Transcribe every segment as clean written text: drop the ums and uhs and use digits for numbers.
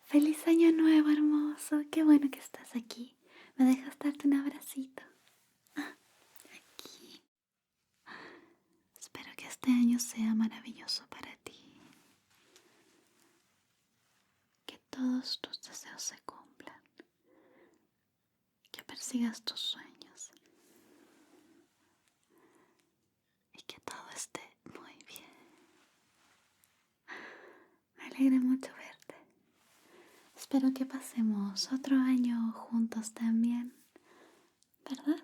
Feliz año nuevo, hermoso. Qué bueno que estás aquí. ¿Me dejas darte un abracito? Aquí. Espero que este año sea maravilloso para ti. Que todos tus deseos se cumplan. Que persigas tus sueños. Y que todo esté muy bien. Me alegra mucho verte. Espero que pasemos otro año juntos también, ¿verdad?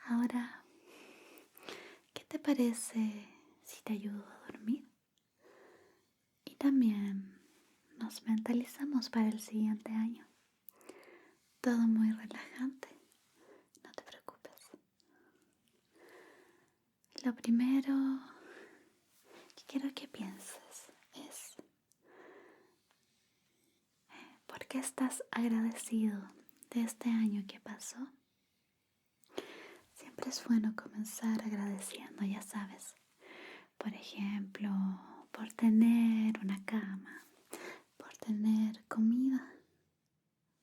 Ahora, ¿qué te parece si te ayudo a dormir? Y también nos mentalizamos para el siguiente año. Todo muy relajante, no te preocupes. Lo primero que quiero que pienses es ¿por qué estás agradecido de este año que pasó? Siempre es bueno comenzar agradeciendo, ya sabes. Por ejemplo, por tener una cama, por tener comida,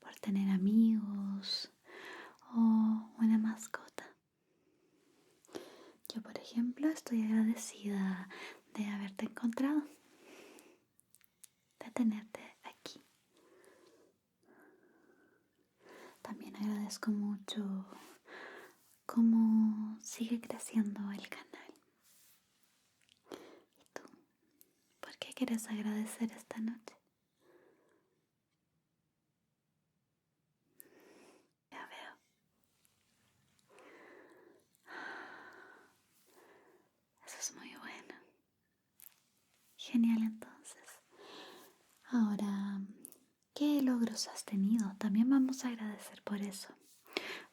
por tener amigos o una mascota. Yo, por ejemplo, estoy agradecida de haberte encontrado, de tenerte aquí. También agradezco mucho cómo sigue creciendo el canal. ¿Y tú? ¿Por qué quieres agradecer esta noche? Ya veo. Eso es muy bueno. Genial entonces. Ahora, ¿qué logros has tenido? También vamos a agradecer por eso.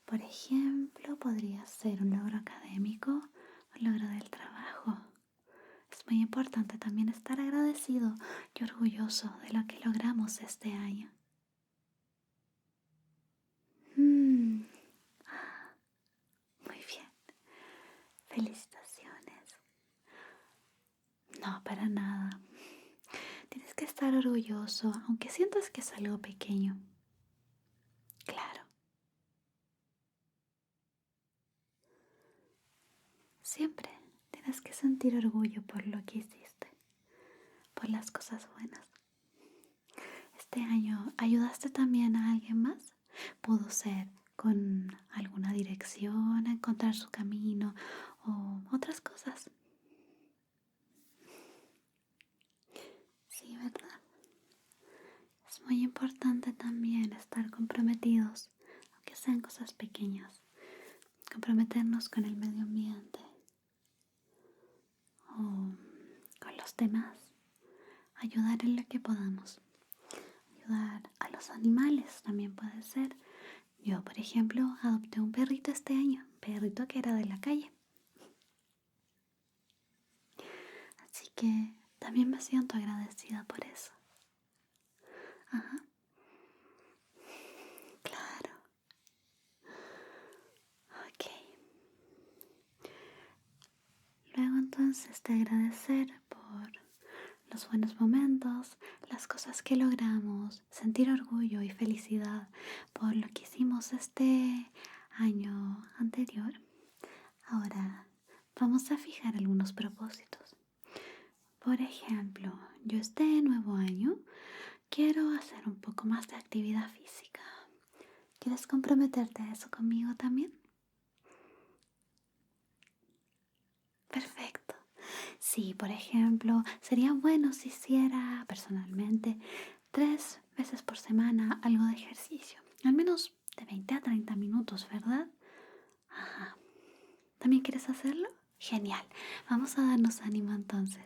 Por ejemplo, podría ser un logro académico, un logro del trabajo. Es muy importante también estar agradecido y orgulloso de lo que logramos este año. Mm, Muy bien. Felicitaciones. No, para nada. Tienes que estar orgulloso, aunque sientas que es algo pequeño. Claro, siempre tienes que sentir orgullo por lo que hiciste, por las cosas buenas. Este año ayudaste también a alguien más. Pudo ser con alguna dirección, a encontrar su camino o otras cosas. Sí, ¿verdad? Es muy importante también estar comprometidos, aunque sean cosas pequeñas. Comprometernos con el medio ambiente o con los demás. Ayudar en lo que podamos. Ayudar a los animales también puede ser. Yo, por ejemplo, adopté un perrito este año, un perrito que era de la calle. Así que también me siento agradecida por eso. Ajá, claro. Ok. Luego entonces de agradecer por los buenos momentos, las cosas que logramos, sentir orgullo y felicidad por lo que hicimos este año anterior. Ahora vamos a fijar algunos propósitos. Por ejemplo, yo este nuevo año quiero hacer un poco más de actividad física. ¿Quieres comprometerte a eso conmigo también? Perfecto. Sí, por ejemplo, sería bueno si hiciera personalmente 3 veces por semana algo de ejercicio. Al menos de 20 a 30 minutos, ¿verdad? Ajá. ¿También quieres hacerlo? Genial. Vamos a darnos ánimo entonces.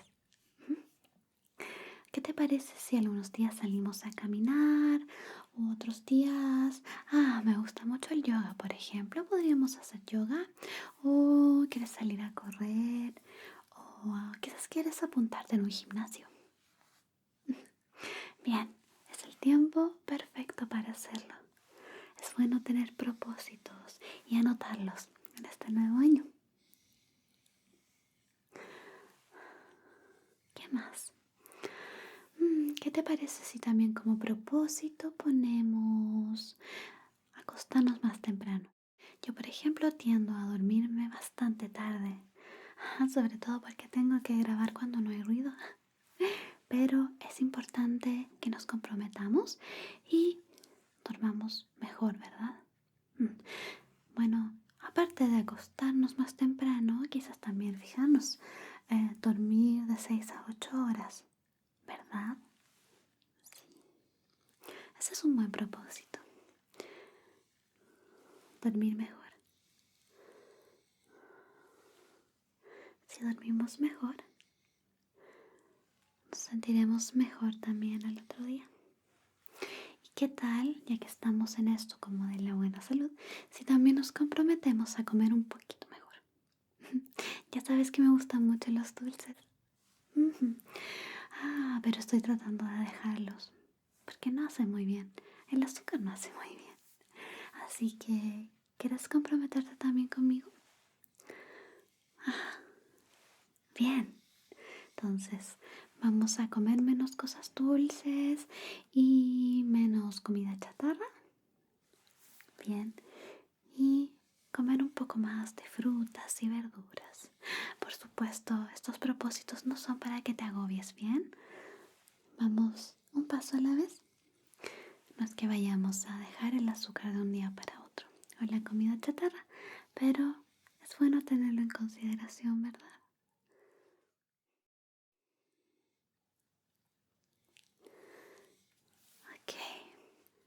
¿Qué te parece si algunos días salimos a caminar u otros días? Me gusta mucho el yoga, por ejemplo. Podríamos hacer yoga. O quieres salir a correr. O quizás quieres apuntarte en un gimnasio. Bien, es el tiempo perfecto para hacerlo. Es bueno tener propósitos y anotarlos en este nuevo año. ¿Qué más? ¿Qué te parece si también como propósito ponemos acostarnos más temprano? Yo, por ejemplo, tiendo a dormirme bastante tarde, sobre todo porque tengo que grabar cuando no hay ruido. Pero es importante que nos comprometamos y dormamos mejor, ¿verdad? Mm. Bueno, aparte de acostarnos más temprano, quizás también fijarnos, dormir de 6 a 8 horas, ¿verdad? Ese es un buen propósito, dormir mejor. Si dormimos mejor, nos sentiremos mejor también al otro día. ¿Y qué tal, ya que estamos en esto como de la buena salud, si también nos comprometemos a comer un poquito mejor? Ya sabes que me gustan mucho los dulces. Ujú. Pero estoy tratando de dejarlos porque no hace muy bien. El azúcar no hace muy bien. Así que, ¿quieres comprometerte también conmigo? Bien. Entonces, vamos a comer menos cosas dulces y menos comida chatarra. Bien. Y comer un poco más de frutas y verduras. Por supuesto, estos propósitos no son para que te agobies, ¿bien? Vamos un paso a la vez. No es que vayamos a dejar el azúcar de un día para otro o la comida chatarra, pero es bueno tenerlo en consideración, ¿verdad? Ok,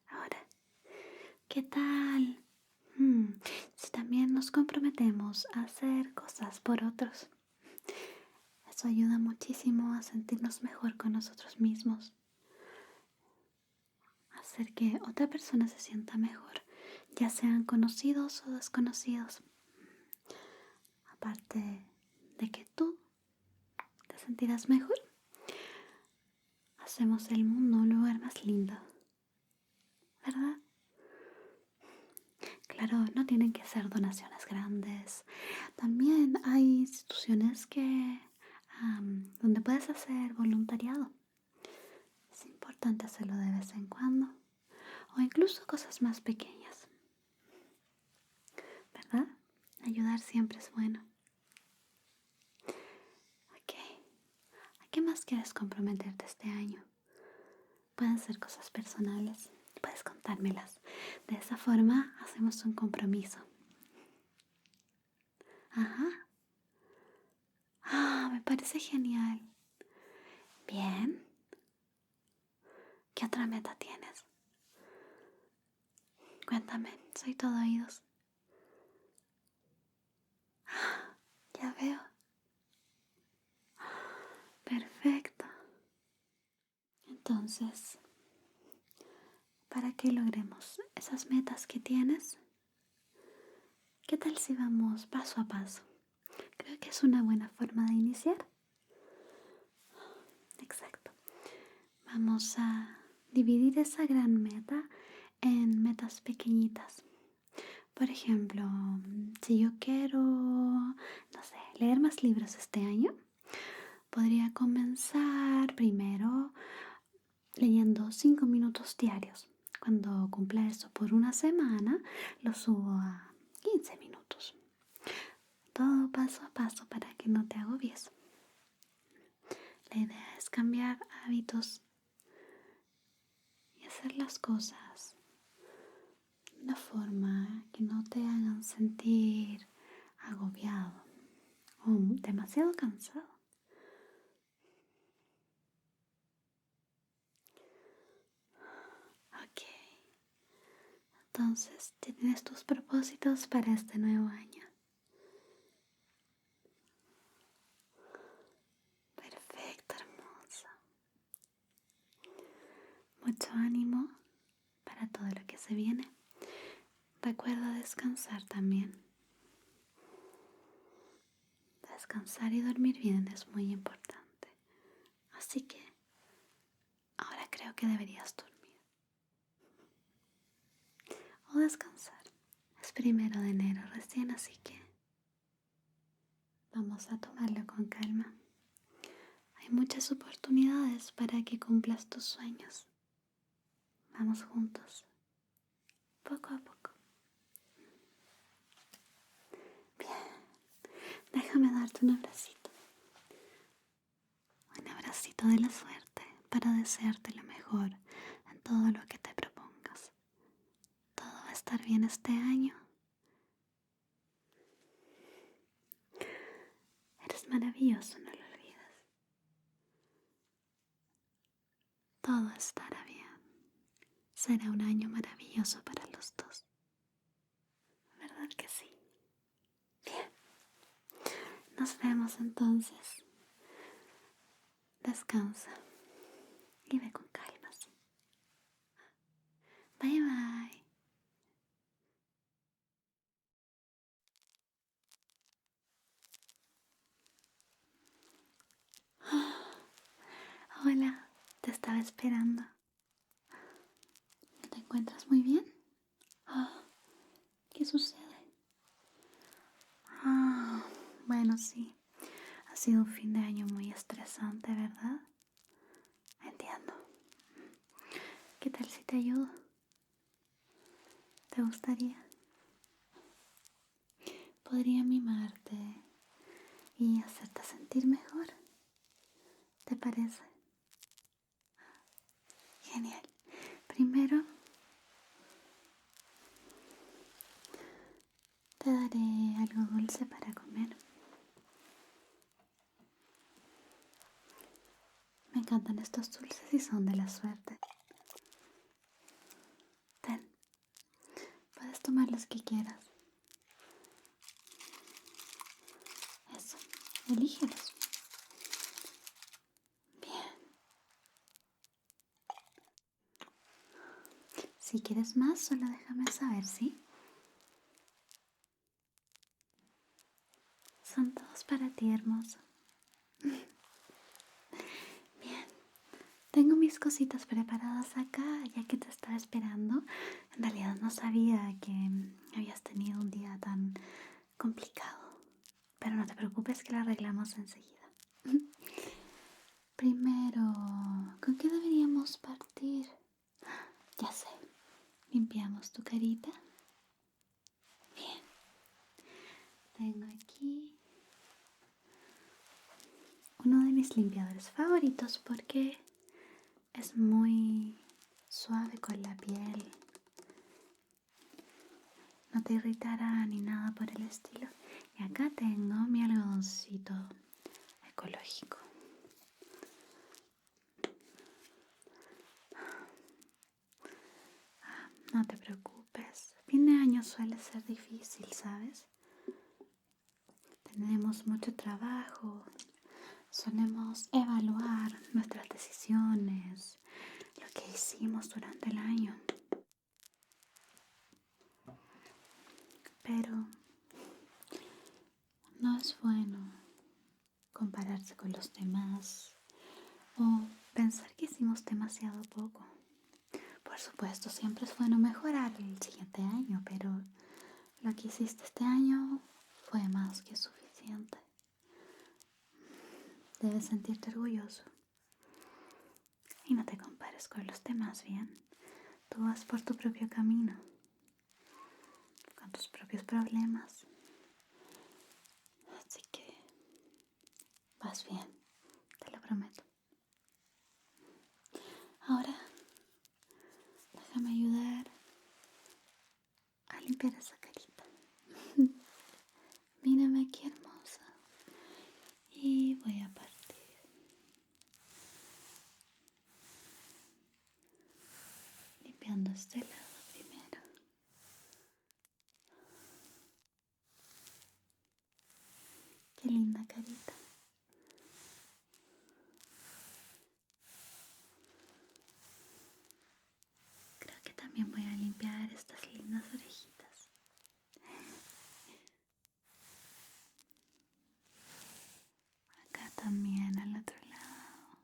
ahora, ¿qué tal? Si también nos comprometemos a hacer cosas por otros, eso ayuda muchísimo a sentirnos mejor con nosotros mismos, hacer que otra persona se sienta mejor, ya sean conocidos o desconocidos. Aparte de que tú te sentirás mejor, hacemos el mundo un lugar más lindo, ¿verdad? Claro, no tienen que ser donaciones grandes. También hay instituciones donde puedes hacer voluntariado. Es importante hacerlo de vez en cuando. O incluso cosas más pequeñas, ¿verdad? Ayudar siempre es bueno. Ok. ¿A qué más quieres comprometerte este año? Pueden ser cosas personales. Puedes contármelas. De esa forma hacemos un compromiso. Ajá. Me parece genial. Bien. ¿Qué otra meta tienes? Cuéntame, soy todo oídos. Ya veo. Perfecto. Entonces, para que logremos esas metas que tienes, ¿qué tal si vamos paso a paso? Creo que es una buena forma de iniciar. Exacto. Vamos a dividir esa gran meta en metas pequeñitas. Por ejemplo, si yo quiero, no sé, leer más libros este año, podría comenzar primero leyendo 5 minutos diarios. Cuando cumpla eso por una semana, lo subo a 15 minutos. Todo paso a paso para que no te agobies. La idea es cambiar hábitos y hacer las cosas de una forma que no te hagan sentir agobiado o demasiado cansado. Ok, entonces tienes tus propósitos para este nuevo año. Perfecto, hermosa. Mucho ánimo para todo lo que se viene. Recuerda descansar también. Descansar y dormir bien es muy importante. Así que ahora creo que deberías dormir o descansar. Es 1 de enero recién, así que vamos a tomarlo con calma. Hay muchas oportunidades para que cumplas tus sueños. Vamos juntos, poco a poco. Bien, déjame darte un abracito. Un abracito de la suerte para desearte lo mejor en todo lo que te propongas. Todo va a estar bien este año. Eres maravilloso, no lo olvides. Todo estará bien. Será un año maravilloso para los dos. ¿Verdad que sí? Bien. Nos vemos entonces. Descansa y ve con calma. Bye bye. Hola, te estaba esperando. ¿No te encuentras muy bien? Ah, ¿qué sucede? Bueno, sí. Ha sido un fin de año muy estresante, ¿verdad? Entiendo. ¿Qué tal si te ayudo? ¿Te gustaría? Podría mimarte y hacerte sentir mejor. ¿Te parece? Genial. Primero te daré algo dulce para comer. Me encantan estos dulces y son de la suerte. Ten, puedes tomar los que quieras. Eso, elígelos. Bien. Si quieres más, solo déjame saber, ¿sí? Son todos para ti, hermoso. Bien. Tengo mis cositas preparadas acá, ya que te estaba esperando. En realidad no sabía que habías tenido un día tan complicado. Pero no te preocupes que lo arreglamos enseguida. Primero, ¿con qué deberíamos partir? Ya sé. Limpiamos tu carita. Bien. Tengo aquí uno de mis limpiadores favoritos porque es muy suave con la piel. No te irritará ni nada por el estilo. Y acá tengo mi algodoncito ecológico. No te preocupes. Fin de año suele ser difícil, ¿sabes? Tenemos mucho trabajo. Solemos evaluar nuestras decisiones, lo que hicimos durante el año. Pero no es bueno compararse con los demás o pensar que hicimos demasiado poco. Por supuesto, siempre es bueno mejorar el siguiente año, pero lo que hiciste este año fue más que suficiente. Debes sentirte orgulloso. Y no te compares con los demás, ¿bien? Tú vas por tu propio camino, con tus propios problemas. Así que vas bien, te lo prometo. Ahora, déjame ayudar a limpiar esa carita. Mírame qué hermosa. Y voy a partir. Limpiando este lado primero. Qué linda carita. Creo que también voy a limpiar estas lindas orejitas. Acá también al otro lado.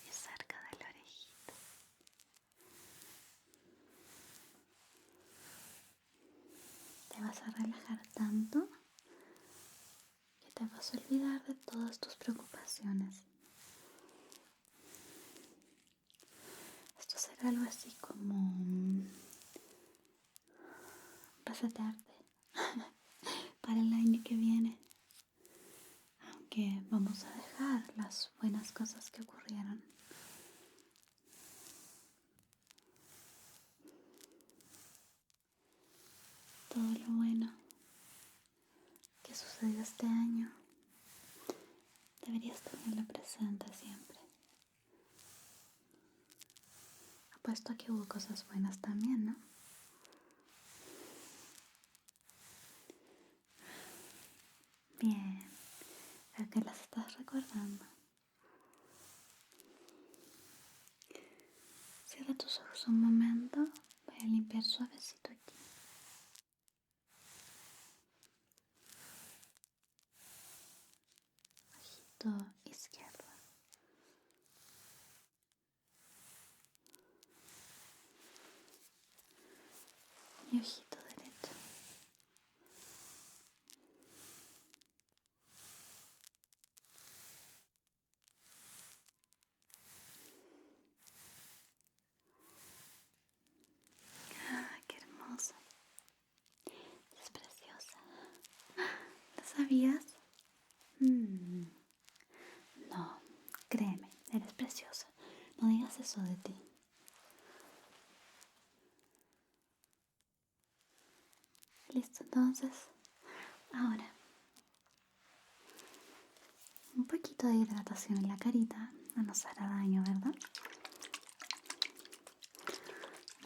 Y cerca de la orejita. Te vas a relajar tanto que te vas puedes olvidar de todas tus preocupaciones. Esto será algo así como resetearte para el año que viene. Aunque vamos a dejar las buenas cosas que ocurrieron. Todo lo bueno que sucedió este año deberías tenerlo presente siempre. Apuesto a que hubo cosas buenas también, ¿no? Bien, creo que las estás recordando. Cierra tus ojos un momento, voy a limpiar suavecito aquí. Ojito izquierdo. Mi ojito derecho. Ah, qué hermosa. Es preciosa. ¿Lo sabías? No, créeme, eres preciosa. No digas eso de ti. Listo, entonces. Ahora, un poquito de hidratación en la carita. No nos hará daño, ¿verdad?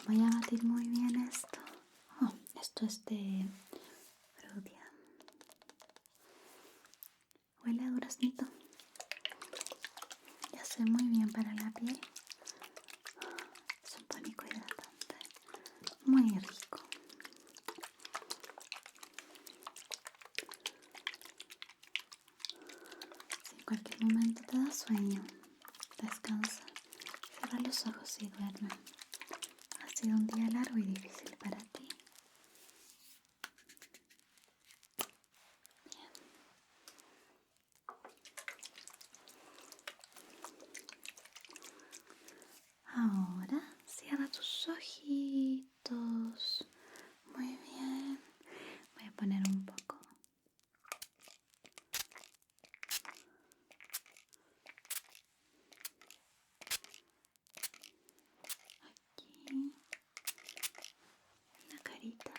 Voy a batir muy bien esto. Oh, esto es de Frutia. Huele a duraznito. Y hace muy bien para la piel. Es un tónico hidratante. Muy rico. Si en cualquier momento te da sueño, descansa. Cierra los ojos y duerme. Ha sido un día largo y difícil para ti. Ahora cierra tus ojitos. Muy bien. Voy a poner un poco. Aquí. En la carita.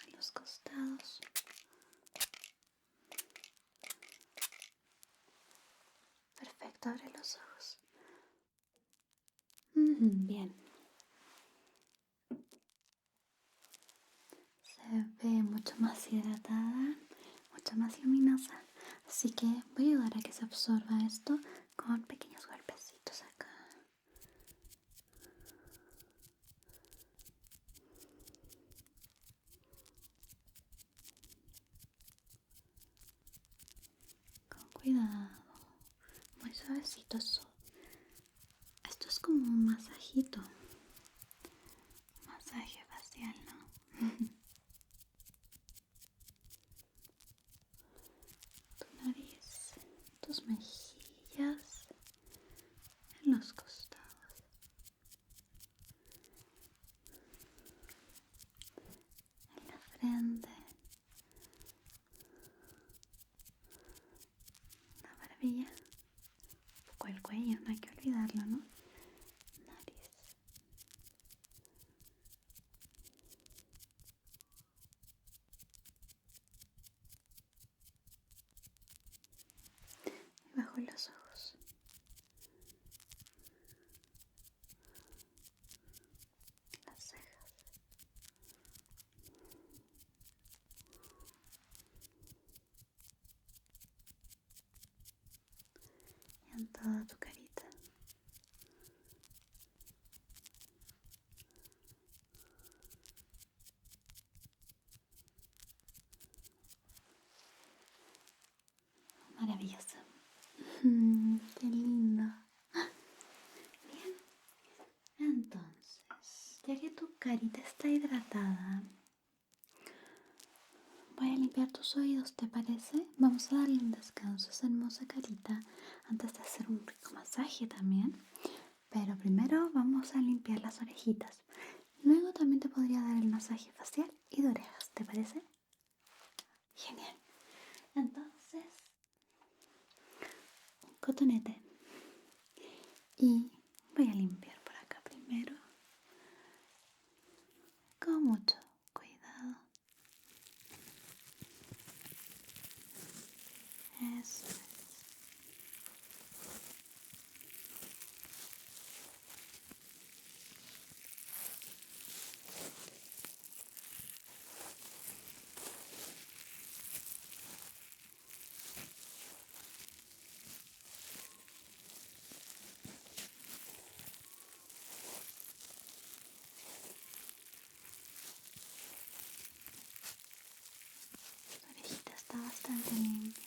En los costados. Perfecto, abre los ojos. Bien. Se ve mucho más hidratada, mucho más luminosa. Así que voy a ayudar a que se absorba esto con pequeños golpecitos acá. Con cuidado. Muy suavecito. Esto es como un masajito. Masaje facial, ¿no? Tu nariz, tus mejillas, en los costados, en la frente, la barbilla, un poco el cuello, no hay que olvidarlo, ¿no? Nariz. Y bajo los ojos. Las cejas. Y en toda tu carita. Maravilloso. Qué lindo. Bien. Entonces, ya que tu carita está hidratada, voy a limpiar limpiar tus oídos, ¿te parece? Vamos a darle un descanso a esa hermosa carita antes de hacer un rico masaje también. Pero primero vamos a limpiar las orejitas. Luego también te podría dar el masaje facial y de orejas, ¿te parece? Genial. Entonces, un cotonete. Y voy a limpiar por acá primero. Con mucho cuidado. Eso es. Tu orejita está bastante limpia,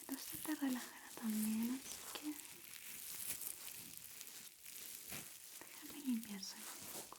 pero se te relajará también, así que déjame limpiar solo un poco.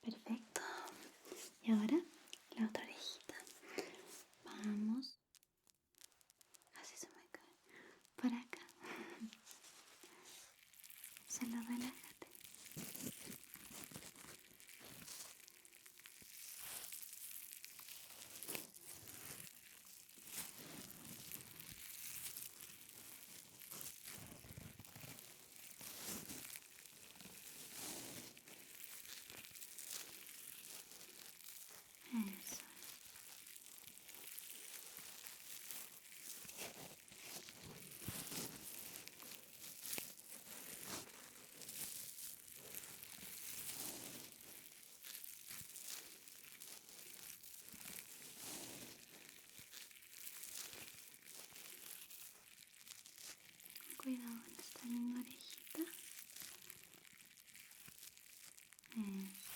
Perfecto. Y ahora la otra orejita. Vamos. Así se me cae. Para acá. Solo relájate. Eso. Cuidado con esta linda orejita. Eso.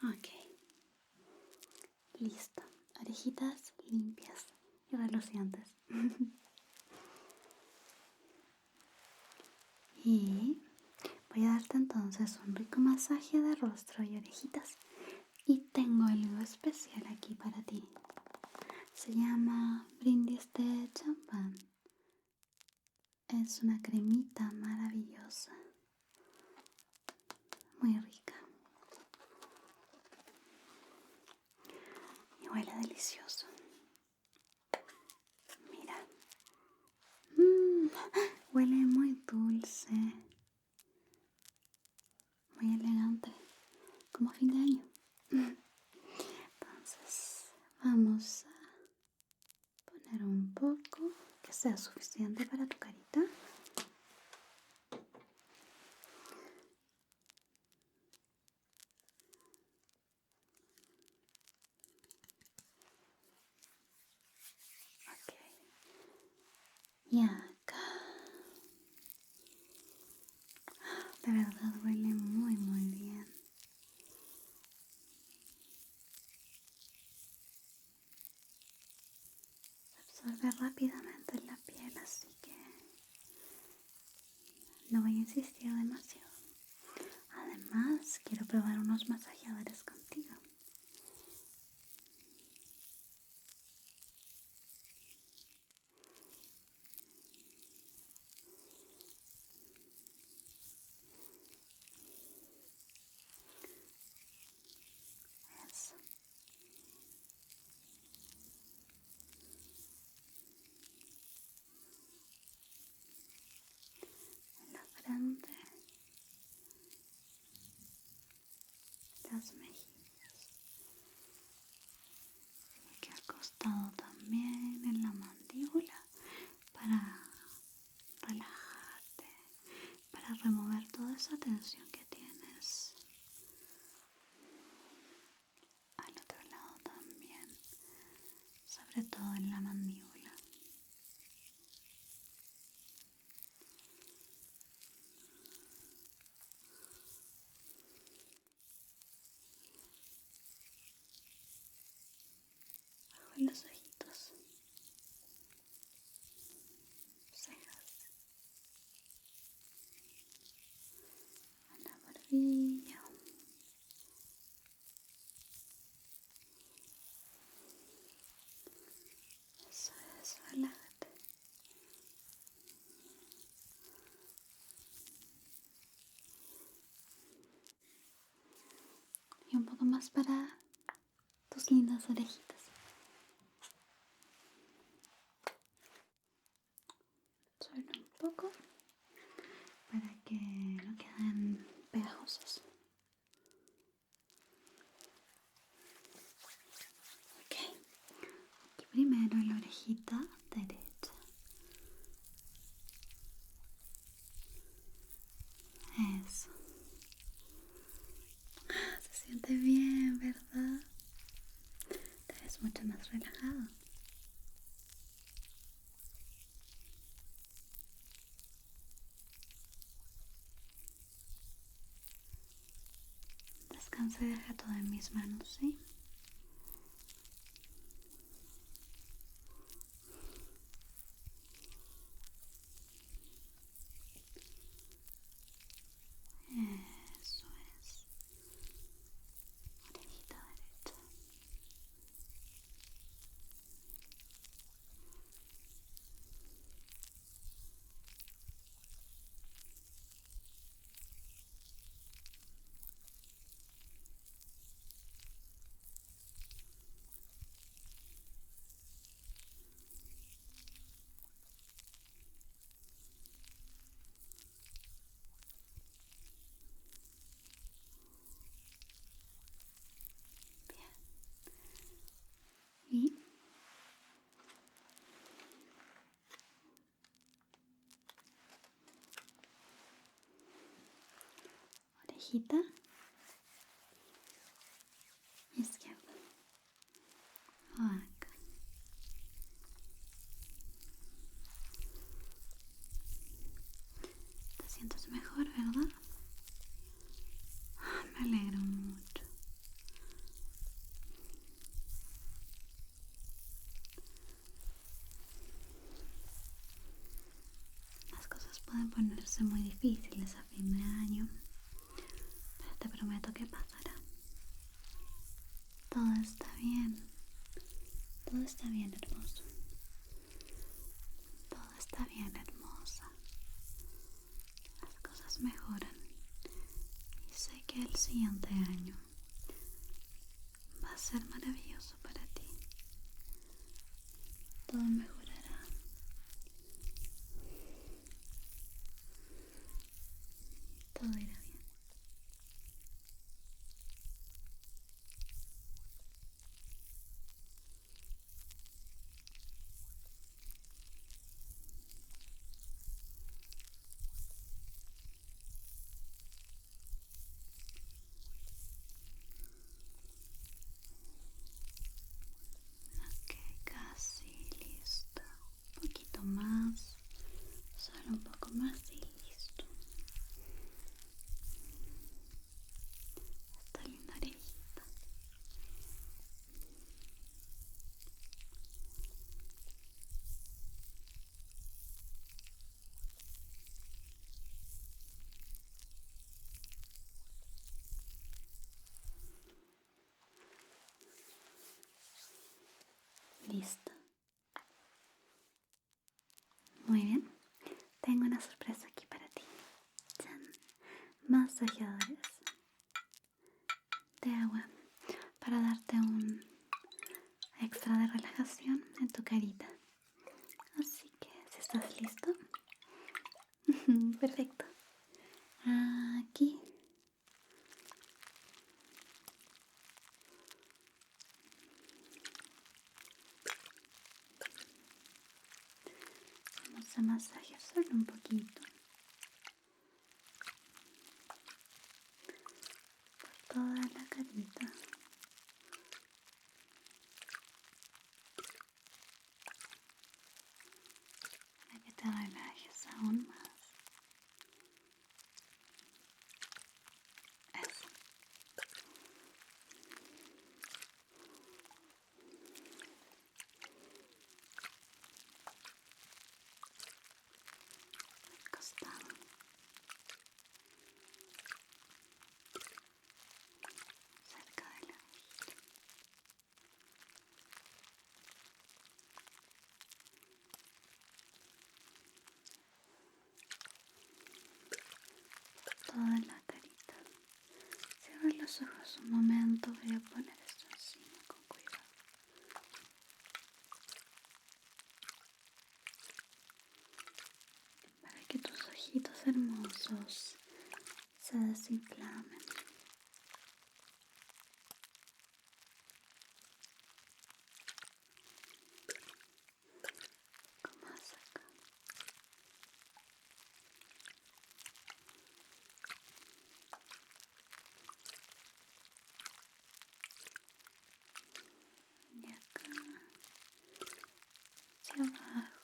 Ok. Listo. Orejitas limpias y relucientes. Y voy a darte entonces un rico masaje de rostro y orejitas. Y tengo algo especial aquí para ti. Se llama brindis de champán. Es una cremita maravillosa. Muy rica. Y huele delicioso. Mira. Huele muy dulce. Muy elegante. Como fin de año. Entonces, vamos a poner un poco que sea suficiente para tu carita. Y acá. De verdad huele muy muy bien. Se absorbe rápidamente en la piel, así que no voy a insistir demasiado. Además, quiero probar unos masajeadores contigo. Eso. En la frente, las mejillas. Y aquí al costado también, en la mandíbula, para relajarte, para remover toda esa tensión que tienes. Al otro lado también, sobre todo en la mandíbula. Bajo los ojitos, cejas, en la barbilla. Eso es, relájate. Y un poco más para tus lindas orejitas. Solo un poco para que no queden pegajosos. Ok, aquí primero en la orejita derecha. Eso. Se siente bien, ¿verdad? Te ves mucho más relajado. Descansa y deja todo en mis manos, ¿sí? Eso es. Orejita derecha. Bien. Y orejita izquierda. Acá. Te sientes mejor, ¿verdad? Me alegro mucho. Las cosas pueden ponerse muy difíciles a fin de año, pero te prometo que pasará. Todo está bien. Todo está bien, hermoso. Todo está bien, hermosa. Las cosas mejoran. Y sé que el siguiente año va a ser maravilloso para ti. Todo mejorará. Todo irá bien. Ok, casi listo. Listo. Muy bien. Tengo una sorpresa aquí para ti. ¡Chan! Masajeadores de agua para darte un extra de relajación en tu carita. Así que si estás listo. Perfecto. Aquí. Vamos a masajear solo un poquito por toda la carita. Para que te relajes aún más. Eso. Al costado. Cerca de la mejilla. Toda la carita. Cierra los ojos un momento. Voy a poner esto encima con cuidado. Para que tus ojitos hermosos se desinflamen. Como más acá. Y acá. Hacia abajo.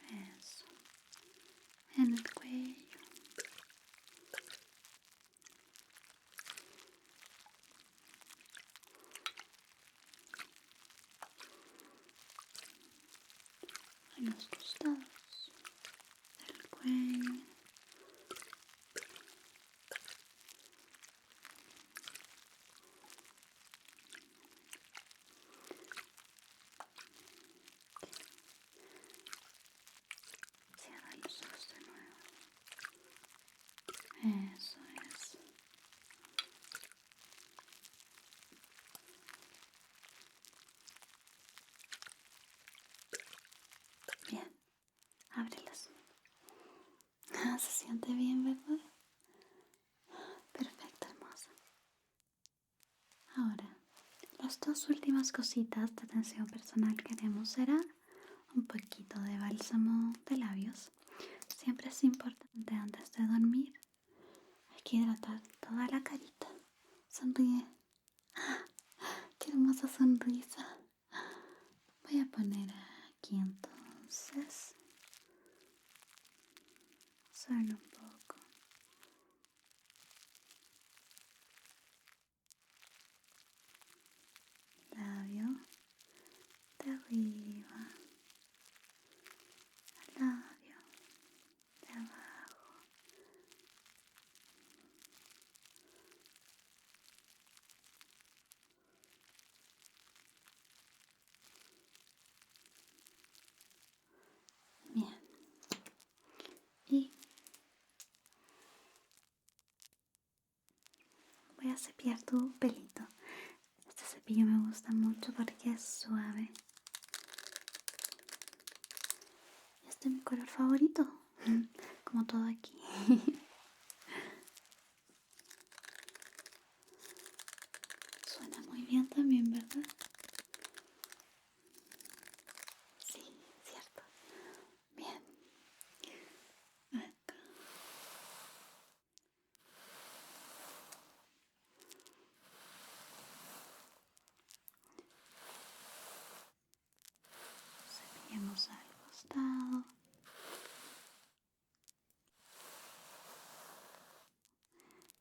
Eso. En el cuello. En los costados del cuello. Cierra los ojos de nuevo. Eso es. Bien. Ábrelas. Se siente bien, ¿verdad? Perfecto, hermosa. Ahora, las dos últimas cositas de atención personal que haremos será un poquito de bálsamo de labios. Siempre es importante antes de dormir. Hay que hidratar toda la carita. Sonríe. ¡Qué hermosa sonrisa! Voy a poner aquí entonces. Solo un poco. Labio de arriba. Labio de abajo. Bien. Y voy a cepillar tu pelito. Este cepillo me gusta mucho porque es suave. Y este es mi color favorito. Como todo aquí. Suena muy bien también, ¿verdad? Sí, cierto. Bien. Acá. Cepillamos al costado.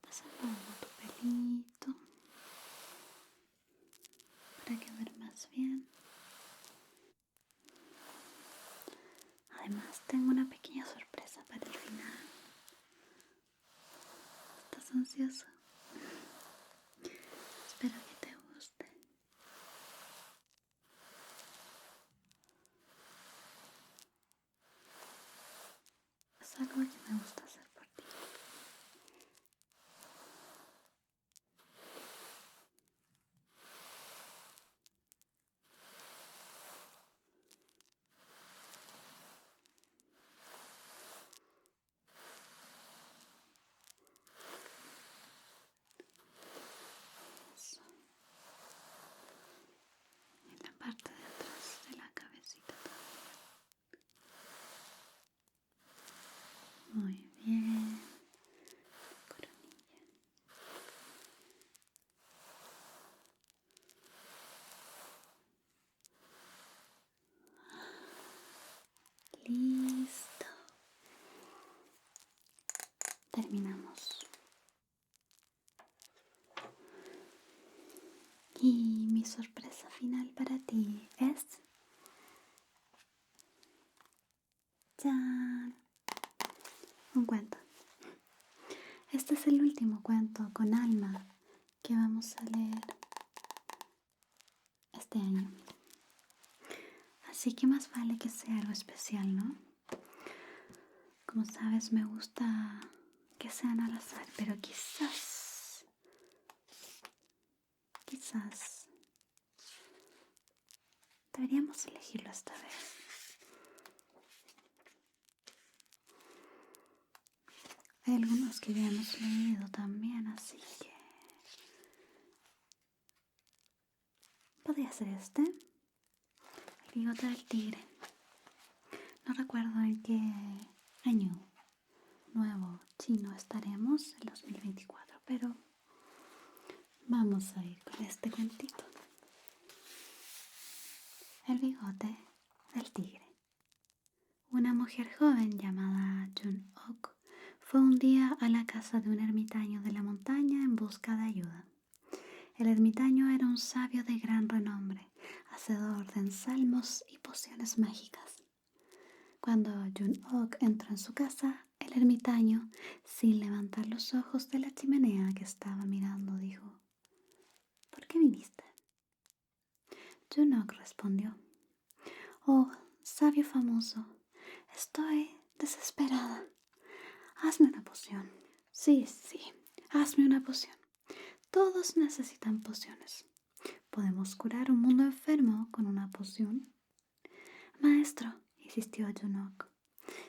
Vas lavando tu pelito. tengo una pequeña sorpresa para el final. ¿Estás ansioso? Espero que te guste. Es algo que me gusta hacer por ti. Eso. En la parte de atrás de la cabecita también. Muy bien. Coronilla. Listo. Terminamos. Y mi sorpresa final para ti es... ¡Chan! Un cuento. Este es el último cuento con alma que vamos a leer este año. Así que más vale que sea algo especial, ¿no? Como sabes, me gusta que sean al azar, pero quizás deberíamos elegirlo esta vez. Hay algunos que ya hemos leído también, así que podría ser este, El bigote del tigre. No recuerdo en qué año nuevo chino estaremos, el 2024, pero vamos a ir con este cuentito. El bigote del tigre. Una mujer joven llamada Jun-ok fue un día a la casa de un ermitaño de la montaña en busca de ayuda. El ermitaño era un sabio de gran renombre, hacedor de ensalmos y pociones mágicas. Cuando Jun-ok entró en su casa, el ermitaño, sin levantar los ojos de la chimenea que estaba mirando, dijo: ¿Por qué viniste? Jun-ok respondió: Oh, sabio famoso, estoy desesperada. Hazme una poción. Sí, hazme una poción. Todos necesitan pociones. ¿Podemos curar un mundo enfermo con una poción? Maestro, insistió Junok,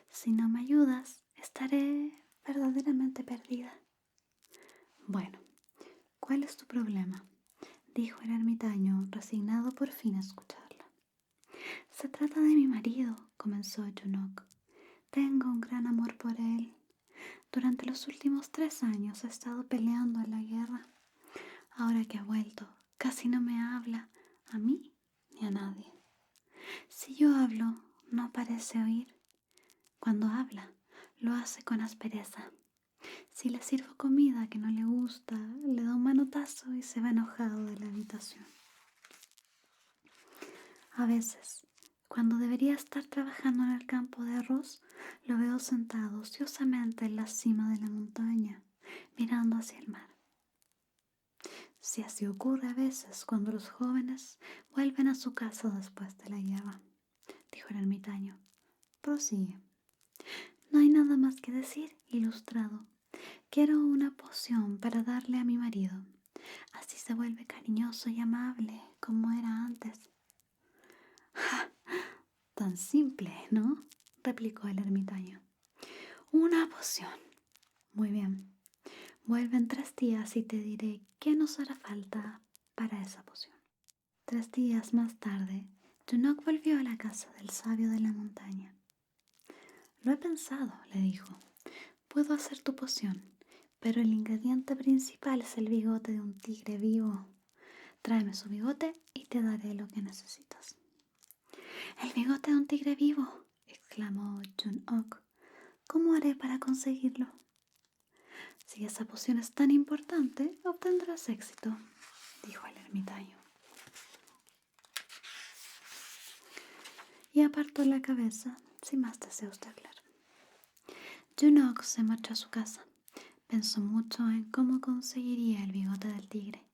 si no me ayudas, estaré verdaderamente perdida. Bueno, ¿cuál es tu problema?, dijo el ermitaño, resignado por fin a escucharla. Se trata de mi marido, comenzó Junok. Tengo un gran amor por él. Durante los últimos 3 años he estado peleando en la guerra. Ahora que ha vuelto, casi no me habla a mí ni a nadie. Si yo hablo, no parece oír. Cuando habla, lo hace con aspereza. Si le sirvo comida que no le gusta, le da un manotazo y se va enojado de la habitación. A veces, cuando debería estar trabajando en el campo de arroz, lo veo sentado ociosamente en la cima de la montaña, mirando hacia el mar. Si así ocurre a veces cuando los jóvenes vuelven a su casa después de la guerra, dijo el ermitaño. Prosigue. No hay nada más que decir, ilustrado. Quiero una poción para darle a mi marido. Así se vuelve cariñoso y amable como era antes. ¡Ja! Tan simple, ¿no?, replicó el ermitaño. Una poción. Muy bien. Vuelve en 3 días y te diré qué nos hará falta para esa poción. 3 días más tarde, Junok volvió a la casa del sabio de la montaña. Lo he pensado, le dijo. Puedo hacer tu poción, pero el ingrediente principal es el bigote de un tigre vivo. Tráeme su bigote y te daré lo que necesitas. ¿El bigote de un tigre vivo?, exclamó Junok. ¿Cómo haré para conseguirlo? Si esa poción es tan importante, obtendrás éxito, dijo el ermitaño. Y apartó la cabeza sin más deseos de hablar. Junok se marchó a su casa. Pensó mucho en cómo conseguiría el bigote del tigre,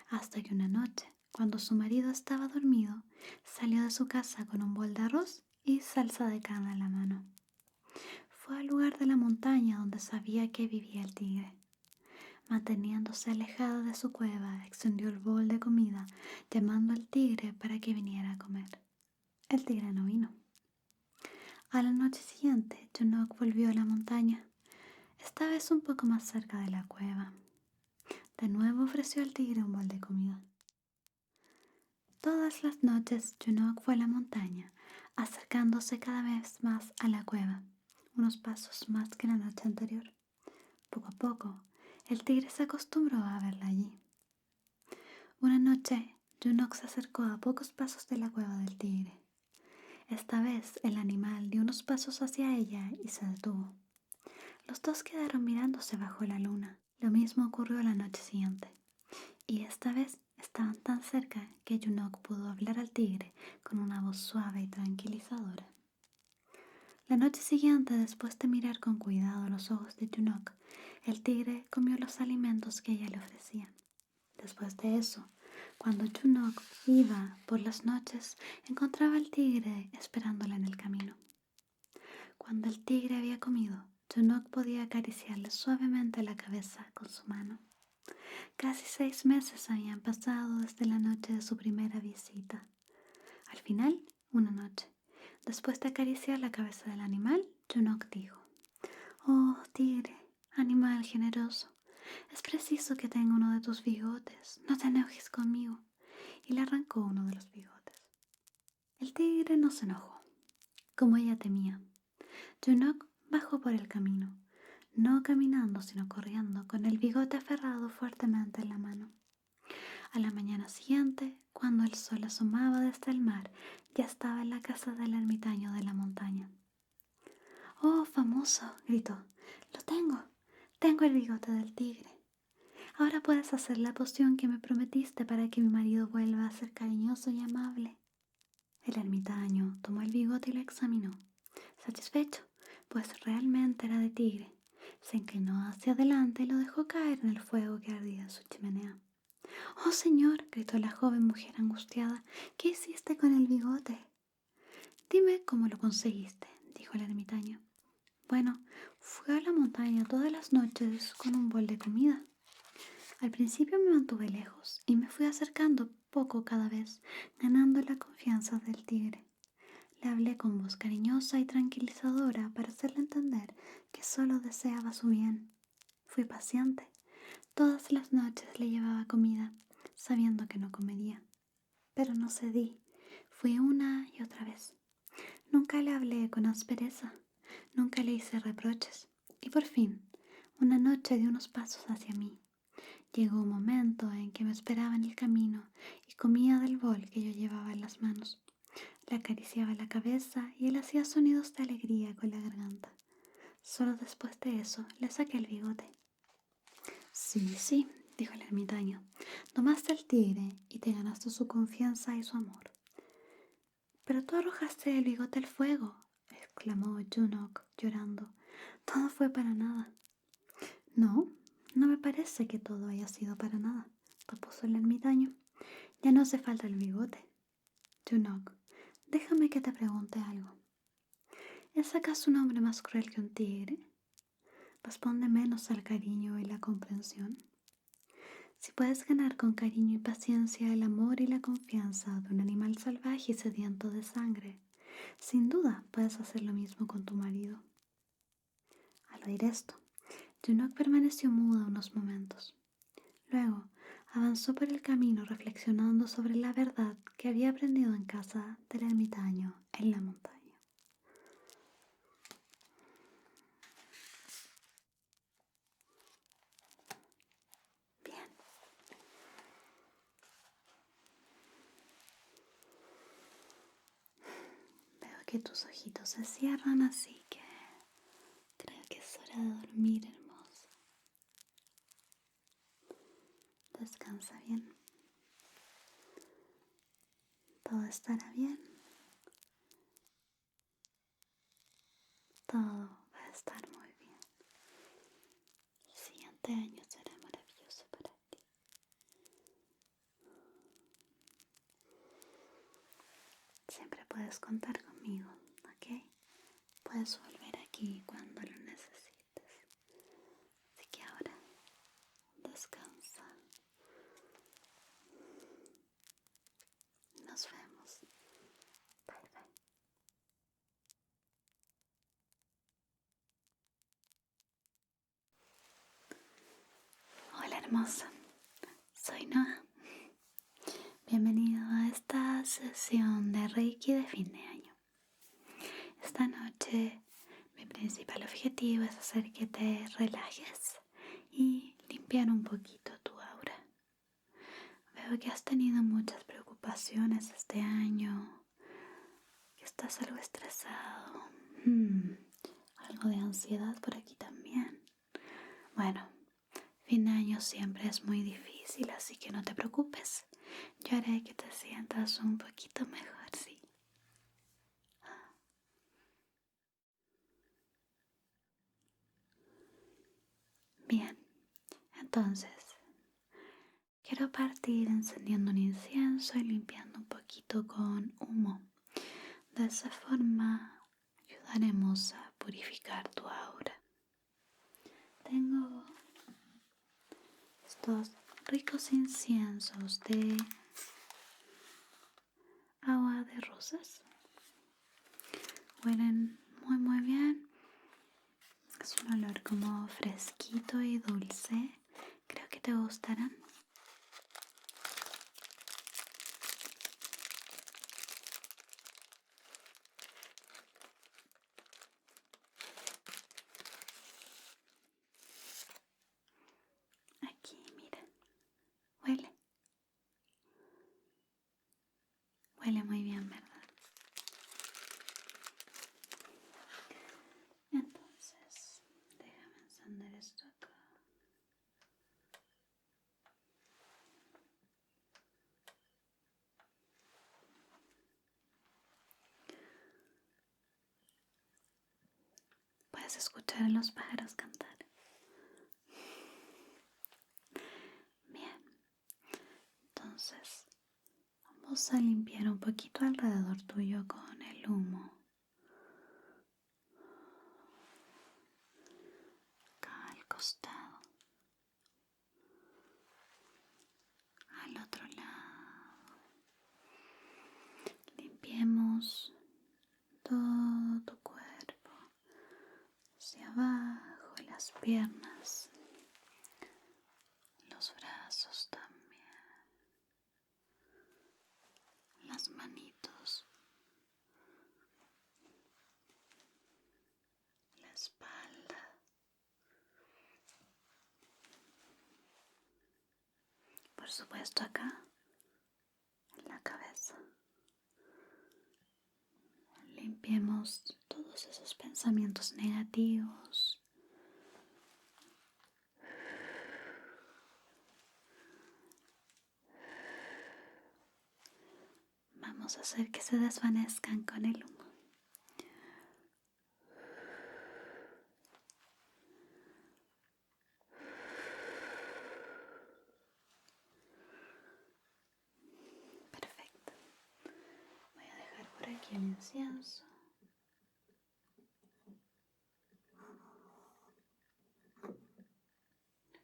hasta que una noche, cuando su marido estaba dormido, salió de su casa con un bol de arroz y salsa de carne en la mano. Fue al lugar de la montaña donde sabía que vivía el tigre. Manteniéndose alejada de su cueva, extendió el bol de comida, llamando al tigre para que viniera a comer. El tigre no vino. A la noche siguiente, Junok volvió a la montaña, esta vez un poco más cerca de la cueva. De nuevo ofreció al tigre un bol de comida. Todas las noches Junok fue a la montaña, acercándose cada vez más a la cueva, unos pasos más que la noche anterior. Poco a poco, el tigre se acostumbró a verla allí. Una noche, Junok se acercó a pocos pasos de la cueva del tigre. Esta vez el animal dio unos pasos hacia ella y se detuvo. Los dos quedaron mirándose bajo la luna. Lo mismo ocurrió la noche siguiente. Y esta vez estaban tan cerca que Junok pudo hablar al tigre con una voz suave y tranquilizadora. La noche siguiente, después de mirar con cuidado los ojos de Junok, el tigre comió los alimentos que ella le ofrecía. Después de eso, cuando Junok iba por las noches, encontraba al tigre esperándola en el camino. Cuando el tigre había comido, Junok podía acariciarle suavemente la cabeza con su mano. Casi 6 meses habían pasado desde la noche de su primera visita. Al final, una noche, después de acariciar la cabeza del animal, Junok dijo: «Oh, tigre, animal generoso, es preciso que tenga uno de tus bigotes, no te enojes conmigo». Y le arrancó uno de los bigotes. El tigre no se enojó, como ella temía. Junok bajó por el camino, no caminando sino corriendo, con el bigote aferrado fuertemente en la mano. A la mañana siguiente, cuando el sol asomaba desde el mar, ya estaba en la casa del ermitaño de la montaña. «Oh, famoso», gritó, «lo tengo, tengo el bigote del tigre. Ahora puedes hacer la poción que me prometiste para que mi marido vuelva a ser cariñoso y amable». El ermitaño tomó el bigote y lo examinó. Satisfecho, pues realmente era de tigre, se inclinó hacia adelante y lo dejó caer en el fuego que ardía en su chimenea. «Oh, señor», gritó la joven mujer angustiada, «¿qué hiciste con el bigote?» «Dime cómo lo conseguiste», dijo el ermitaño. «Bueno, fui a la montaña todas las noches con un bol de comida. Al principio me mantuve lejos y me fui acercando poco cada vez, ganando la confianza del tigre. Le hablé con voz cariñosa y tranquilizadora para hacerle entender que solo deseaba su bien. Fui paciente. Todas las noches le llevaba comida, sabiendo que no comería. Pero no cedí. Fui una y otra vez. Nunca le hablé con aspereza. Nunca le hice reproches. Y por fin, una noche dio unos pasos hacia mí. Llegó un momento en que me esperaba en el camino y comía del bol que yo llevaba en las manos. Le acariciaba la cabeza y él hacía sonidos de alegría con la garganta. Solo después de eso le saqué el bigote. «Sí, sí», dijo el ermitaño, «tomaste al tigre y te ganaste su confianza y su amor». «Pero tú arrojaste el bigote al fuego», exclamó Junok llorando. «Todo fue para nada». «No, no me parece que todo haya sido para nada», repuso el ermitaño. «Ya no hace falta el bigote. Junok, déjame que te pregunte algo. ¿Es acaso un hombre más cruel que un tigre? Responde menos al cariño y la comprensión. Si puedes ganar con cariño y paciencia el amor y la confianza de un animal salvaje y sediento de sangre, sin duda puedes hacer lo mismo con tu marido». Al oír esto, Junok permaneció muda unos momentos. Luego avanzó por el camino reflexionando sobre la verdad que había aprendido en casa del ermitaño en la montaña. Bien. Veo que tus ojitos se cierran, así que creo que es hora de dormir, hermoso. Descansa bien. Todo estará bien. todo va a estar muy bien. El siguiente año será maravilloso para ti. Siempre puedes contar conmigo, ¿ok? Puedes volver aquí cuando lo necesites. Así que ahora descansa. Nos vemos. Bye bye. Hola hermosa, soy Noah. Bienvenido a esta sesión de Reiki de fin de año. Esta noche mi principal objetivo es hacer que te relajes y limpiar un poquito tu aura. Veo que has tenido muchas preocupaciones este año, que estás algo estresado, algo de ansiedad por aquí también. Bueno, fin de año siempre es muy difícil, así que no te preocupes. Yo haré que te sientas un poquito mejor, sí. Bien, entonces quiero partir encendiendo un incienso y limpiando un poquito con humo. De esa forma ayudaremos a purificar tu aura. Tengo estos ricos inciensos de agua de rosas. Huelen muy bien. Es un olor como fresquito y dulce. Creo que te gustarán. Aquí, mira. Huele. Huele muy bien, ¿verdad? Entonces, déjame encender esto acá. Puedes escuchar a los pájaros cantar. Bien, entonces vamos a limpiar un poquito alrededor tuyo con el humo. Acá al costado. Al otro lado. Limpiemos todo tu cuerpo. Hacia abajo, las piernas. Los brazos también. Las manitos. La espalda. Por supuesto acá, en la cabeza. Limpiemos todos esos pensamientos negativos. Vamos a hacer que se desvanezcan con el humo. Perfecto. Voy a dejar por aquí el incienso.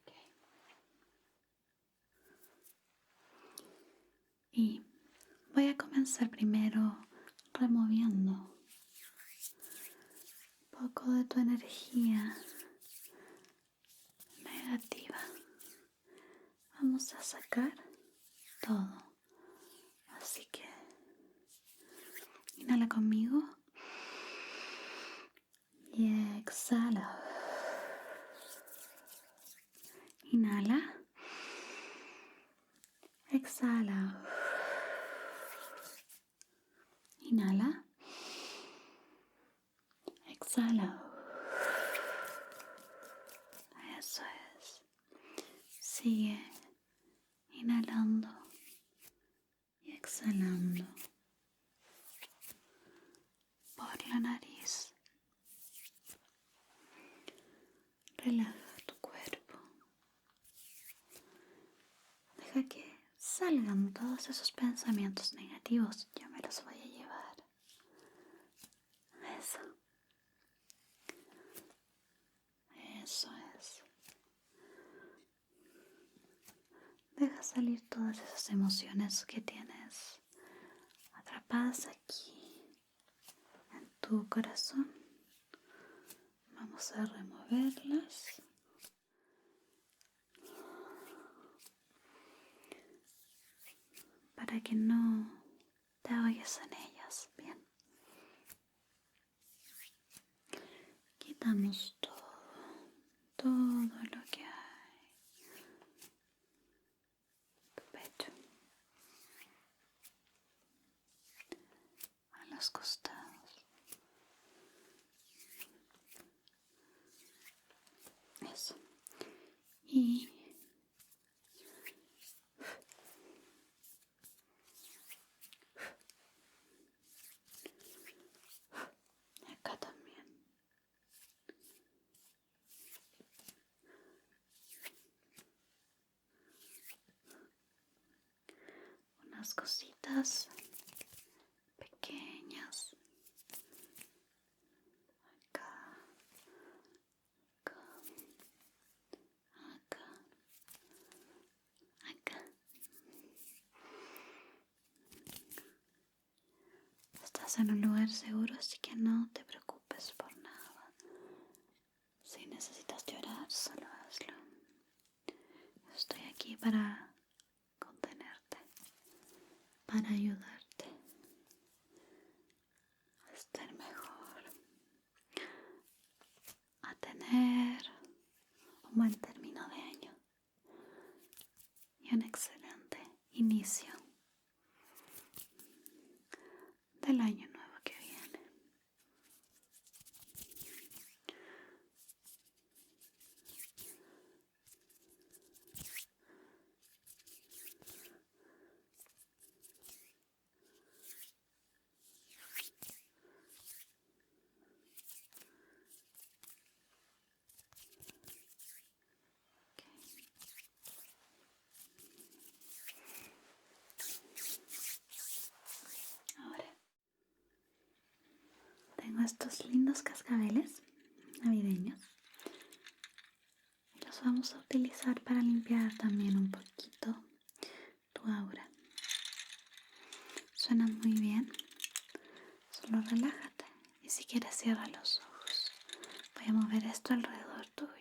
Okay. Y voy a comenzar primero removiendo un poco de tu energía negativa. Vamos a sacar todo. Así que inhala conmigo y exhala. Inhala. Exhala. Inhala. Exhala. Eso es. Sigue inhalando y exhalando por la nariz. soltando todos esos pensamientos negativos. Yo me los voy a llevar. Eso. Eso es. Deja salir todas esas emociones que tienes atrapadas aquí en tu corazón. Vamos a removerlas. Para que no te ahogues en ellas. Bien. Quitamos todo lo que hay en tu pecho, a los costados. Eso. Y acá también. Unas cositas pequeñas. Acá, acá, acá, acá. Estás en un lugar seguro, así que no te preocupes por nada. Si necesitas llorar, solo hazlo. Estoy aquí para contenerte, para ayudarte a estar mejor, a tener un buen término de año y un excelente inicio del año nuevo que viene. Ahora tengo estos lindos cascabeles navideños y los vamos a utilizar para limpiar también un poquito tu aura. Suenan muy bien, solo relájate y si quieres cierra los ojos. Voy a mover esto alrededor tuyo.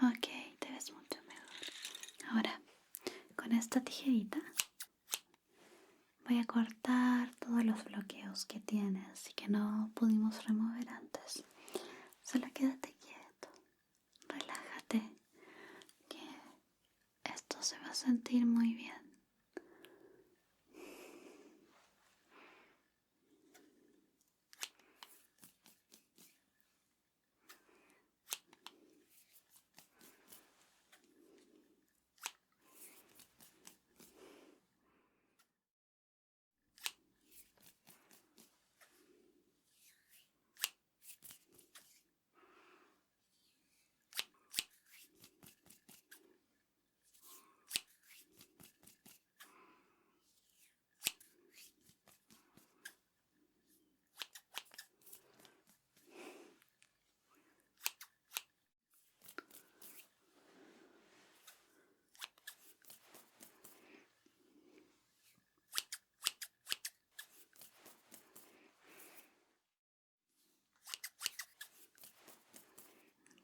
Ok, te ves mucho mejor. Ahora, con esta tijerita voy a cortar todos los bloqueos que tienes y que no pudimos remover antes. Solo quédate quieto, relájate, que esto se va a sentir muy bien.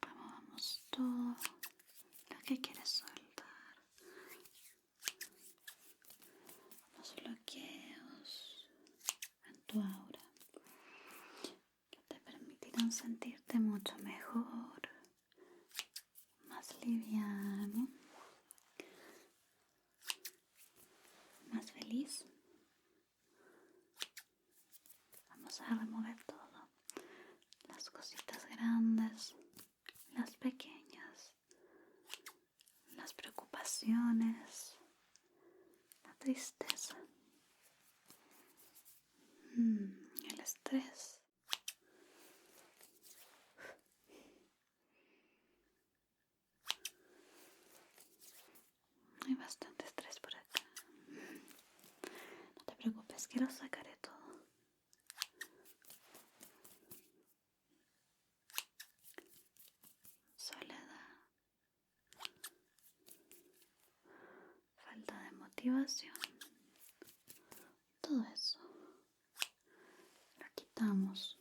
Removamos todo lo que quieres soltar, los bloqueos en tu aura que te permitirán sentirte mucho mejor, más liviano, más feliz. Vamos a remover todo, las cositas grandes, las pequeñas, las preocupaciones, la tristeza, el estrés. Hay bastante estrés por acá. No te preocupes, que lo sacaré todo. Soledad, falta de motivación, todo eso lo quitamos.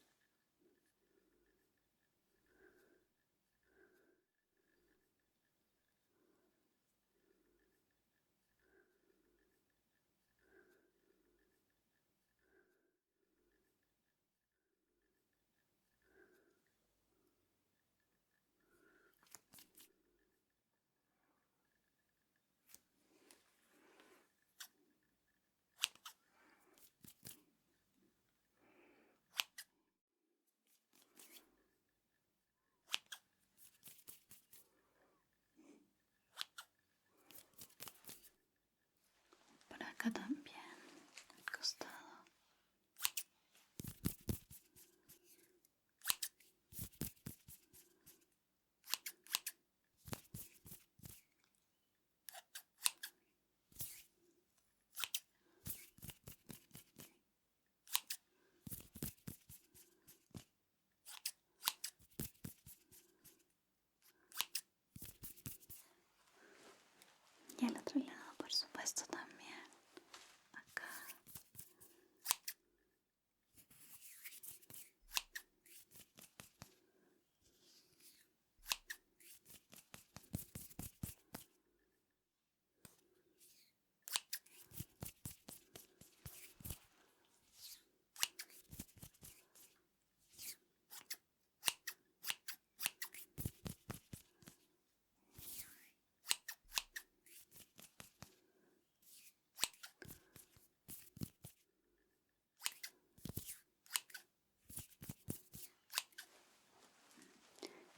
Por acá también, al costado. Y al otro lado, por supuesto, también. Acá.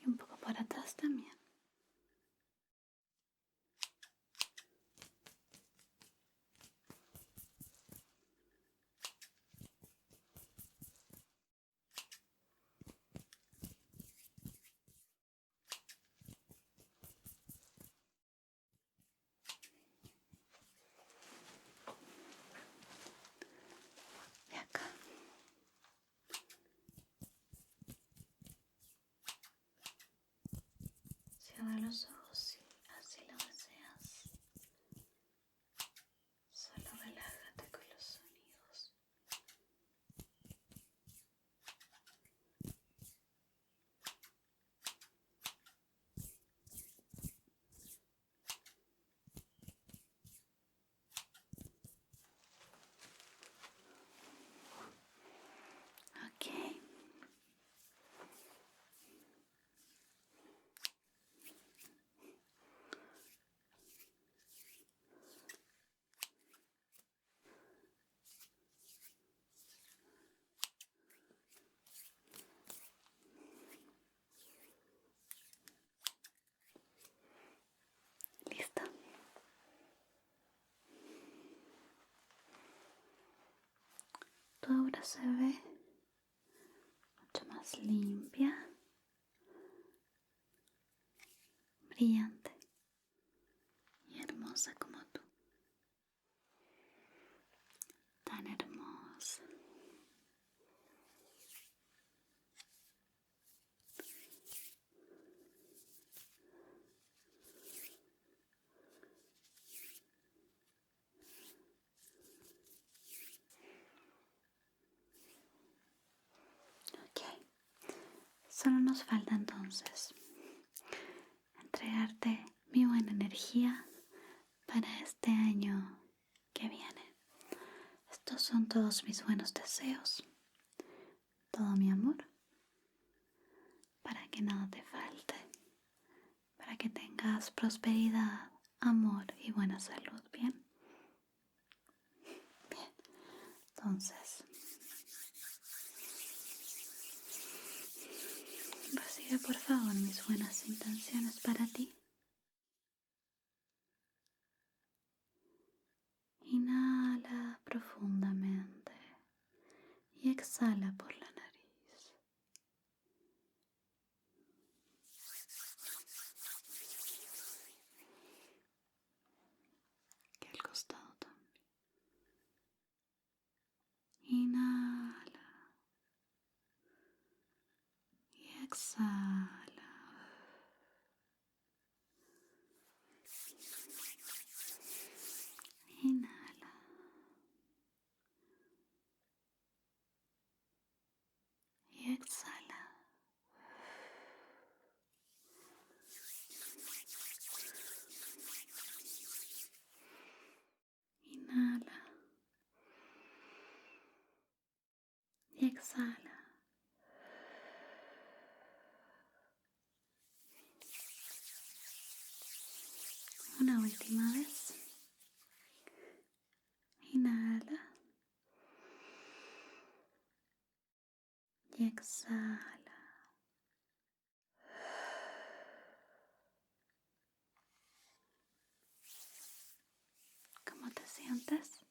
Y un poco por atrás también. Y acá. Cierra los ojos si así lo deseas. Solo relájate con los sonidos. ahora se ve mucho más limpia, brillante y hermosa como tú. Tan hermosa. Ok, solo nos falta entonces entregarte mi buena energía para este año que viene. Estos son todos mis buenos deseos, todo mi amor, para que nada te falte, para que tengas prosperidad, amor y buena salud, ¿bien? Bien, entonces, recibe por favor mis buenas intenciones para ti. Inhala profundamente y exhala por la nariz. Que al costado también. Inhala y exhala. Inhala y exhala. Inhala y exhala. Una última vez. Inhala y exhala. ¿Cómo te sientes?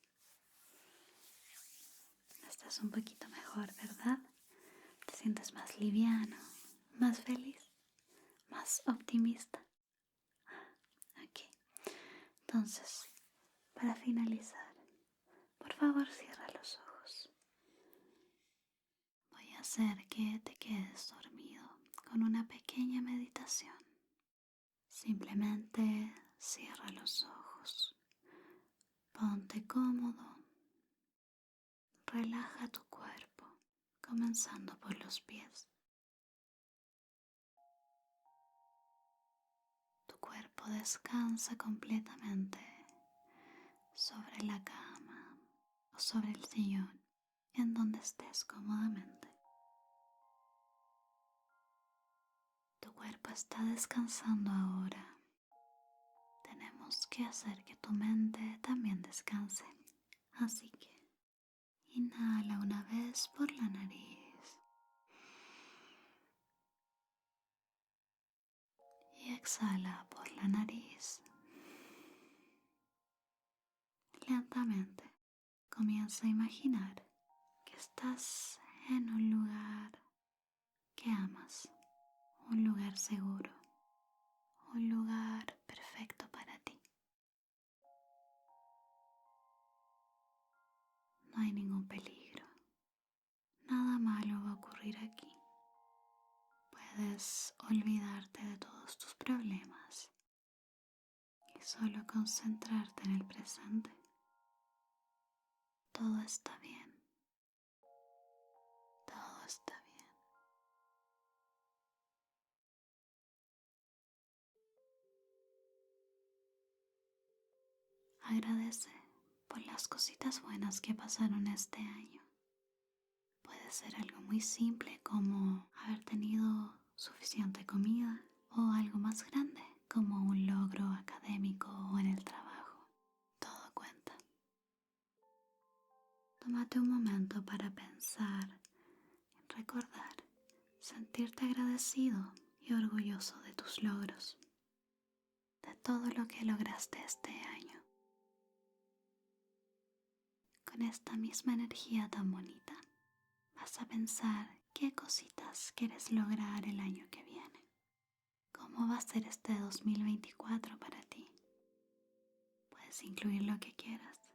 Estás un poquito mejor, ¿verdad? Te sientes más liviano, más feliz, más optimista. Ok, entonces, para finalizar, por favor cierra los ojos. Voy a hacer que te quedes dormido con una pequeña meditación. Simplemente cierra los ojos, ponte cómodo, relaja tu cuerpo, comenzando por los pies. Tu cuerpo descansa completamente sobre la cama o sobre el sillón en donde estés cómodamente. Tu cuerpo está descansando ahora. Tenemos que hacer que tu mente también descanse. Así que inhala una vez por la nariz y exhala por la nariz. Lentamente comienza a imaginar que estás en un lugar que amas, un lugar seguro, un lugar perfecto para ti. No hay ningún peligro, nada malo va a ocurrir aquí. Puedes olvidarte de todos tus problemas y solo concentrarte en el presente. Todo está bien, todo está bien. Agradece por las cositas buenas que pasaron este año. Puede ser algo muy simple como haber tenido suficiente comida o algo más grande como un logro académico o en el trabajo. Todo cuenta. Tómate un momento para pensar, recordar, sentirte agradecido y orgulloso de tus logros, de todo lo que lograste este año. Con esta misma energía tan bonita, vas a pensar qué cositas quieres lograr el año que viene. ¿Cómo va a ser este 2024 para ti? Puedes incluir lo que quieras,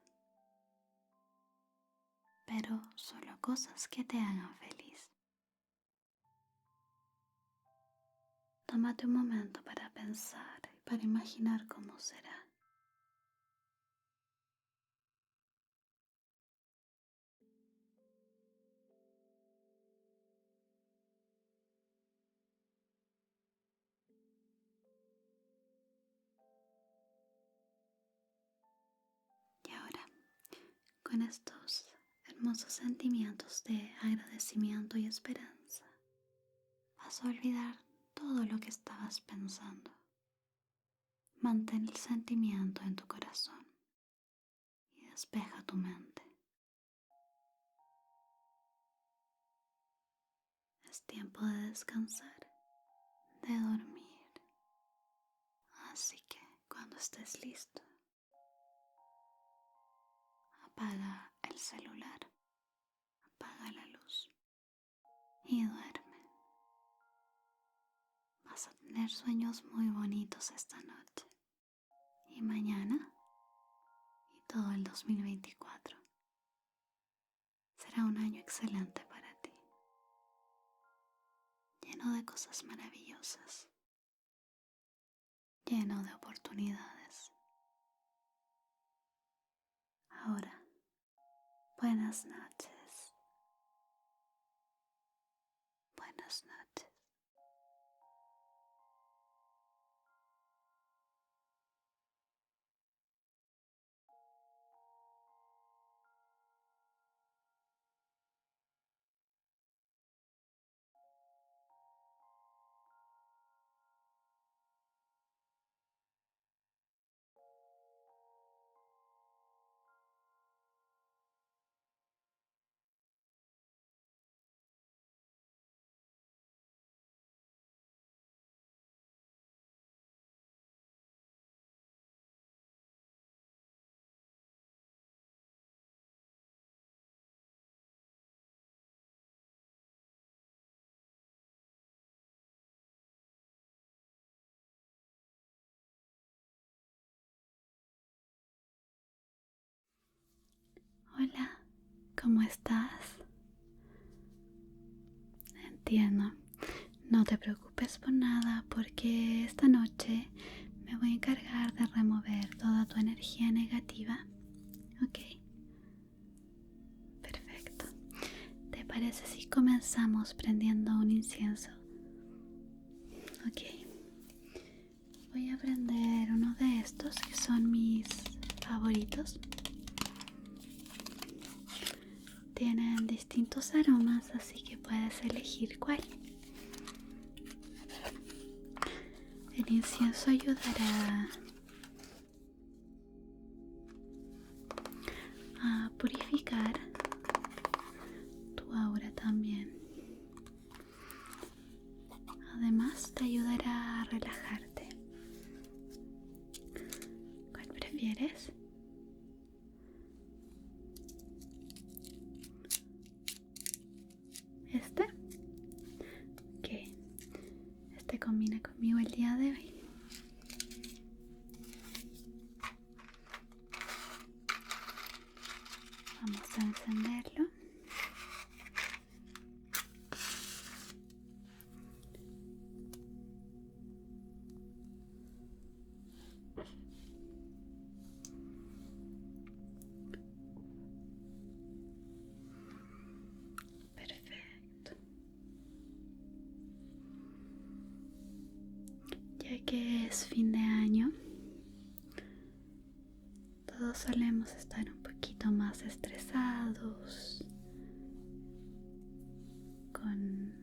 pero solo cosas que te hagan feliz. Tómate un momento para pensar y para imaginar cómo será. Y ahora, con estos hermosos sentimientos de agradecimiento y esperanza, vas a olvidar todo lo que estabas pensando. Mantén el sentimiento en tu corazón y despeja tu mente. Es tiempo de descansar, de dormir. Así que cuando estés listo, apaga el celular, apaga la luz y duerme. Vas a tener sueños muy bonitos esta noche y mañana y todo el 2024. Será un año excelente para ti, lleno de cosas maravillosas, lleno de oportunidades. Ahora, buenas noches, buenas noches. Hola, ¿cómo estás? Entiendo. No te preocupes por nada porque esta noche me voy a encargar de remover toda tu energía negativa. Ok, perfecto. ¿Te parece si comenzamos prendiendo un incienso? Ok. Voy a prender uno de estos que son mis favoritos. Tienen distintos aromas, así que puedes elegir cuál. El incienso ayudará a purificar tu aura también. Además, te ayudará a relajarte. ¿Cuál prefieres? ¿Este? Ok. Este combina conmigo el día de hoy. Vamos a encenderlo. Perfecto. Ya que es fin de año, todos solemos estar un poquito más estresados, con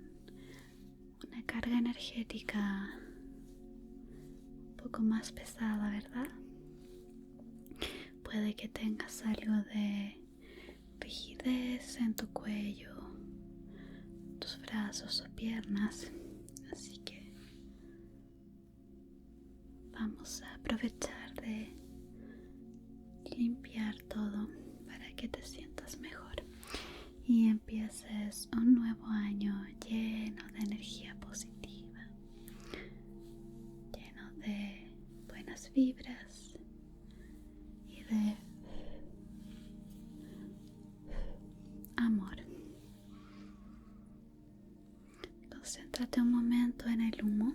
una carga energética un poco más pesada, ¿verdad? Puede que tengas algo de rigidez en tu cuello, tus brazos o piernas, así que vamos a aprovechar de limpiar todo para que te sientas mejor y empieces buenas vibras y de amor. Concéntrate un momento en el humo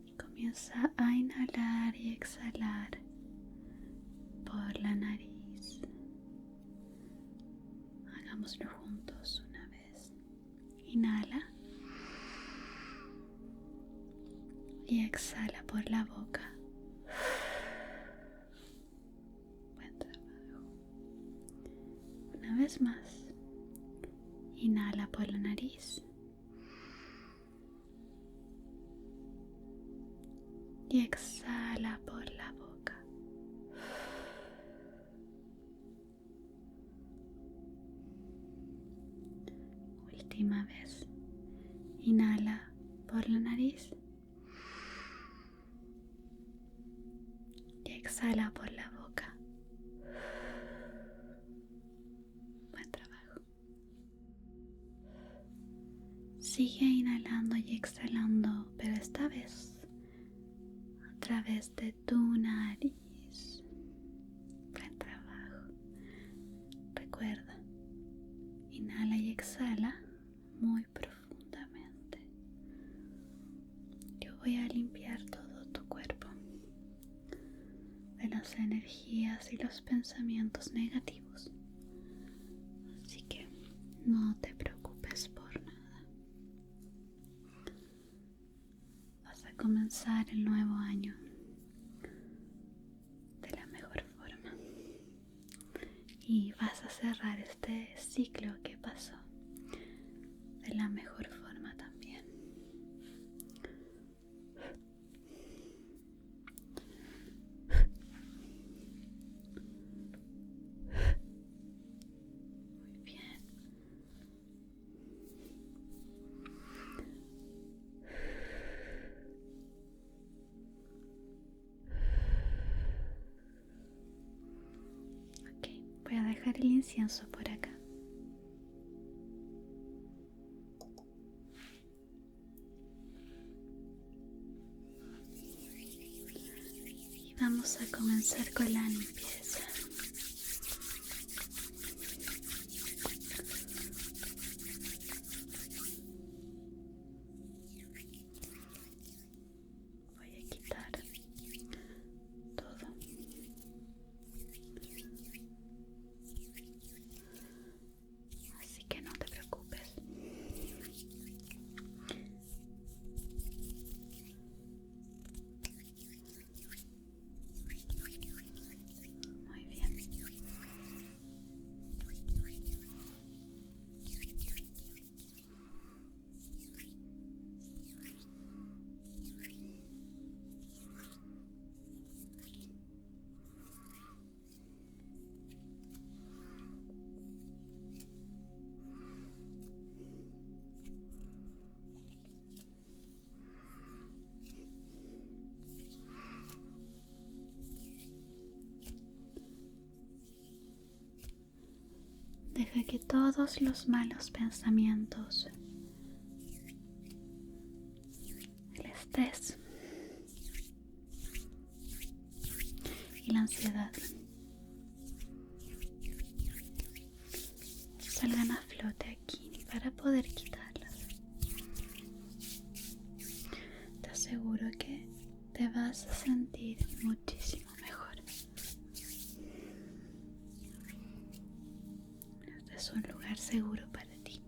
y comienza a inhalar y exhalar por la nariz. Hagámoslo juntos una vez. Inhala y exhala por la boca. Buen trabajo. Una vez más. Inhala por la nariz y exhala por la boca. Última vez. Inhala por la nariz y exhala por la boca. Buen trabajo. Sigue inhalando y exhalando, pero esta vez a través de tu nariz. Buen trabajo. Recuerda, inhala y exhala muy profundamente. Yo voy a limpiar todo tu cuerpo de las energías y los pensamientos negativos. Así que no te preocupes por nada. Vas a comenzar el nuevo año de la mejor forma. Y vas a cerrar este ciclo que pasó de la mejor forma también. Muy bien. Ok, voy a dejar el incienso por acá. Y vamos a comenzar con la limpieza. Voy a quitar todo. Así que no te preocupes. Muy bien. Deja que todos los malos pensamientos, el estrés y la ansiedad salgan a flote aquí para poder quitarlas. Te aseguro que te vas a sentir muchísimo mejor. Este es un lugar seguro para ti.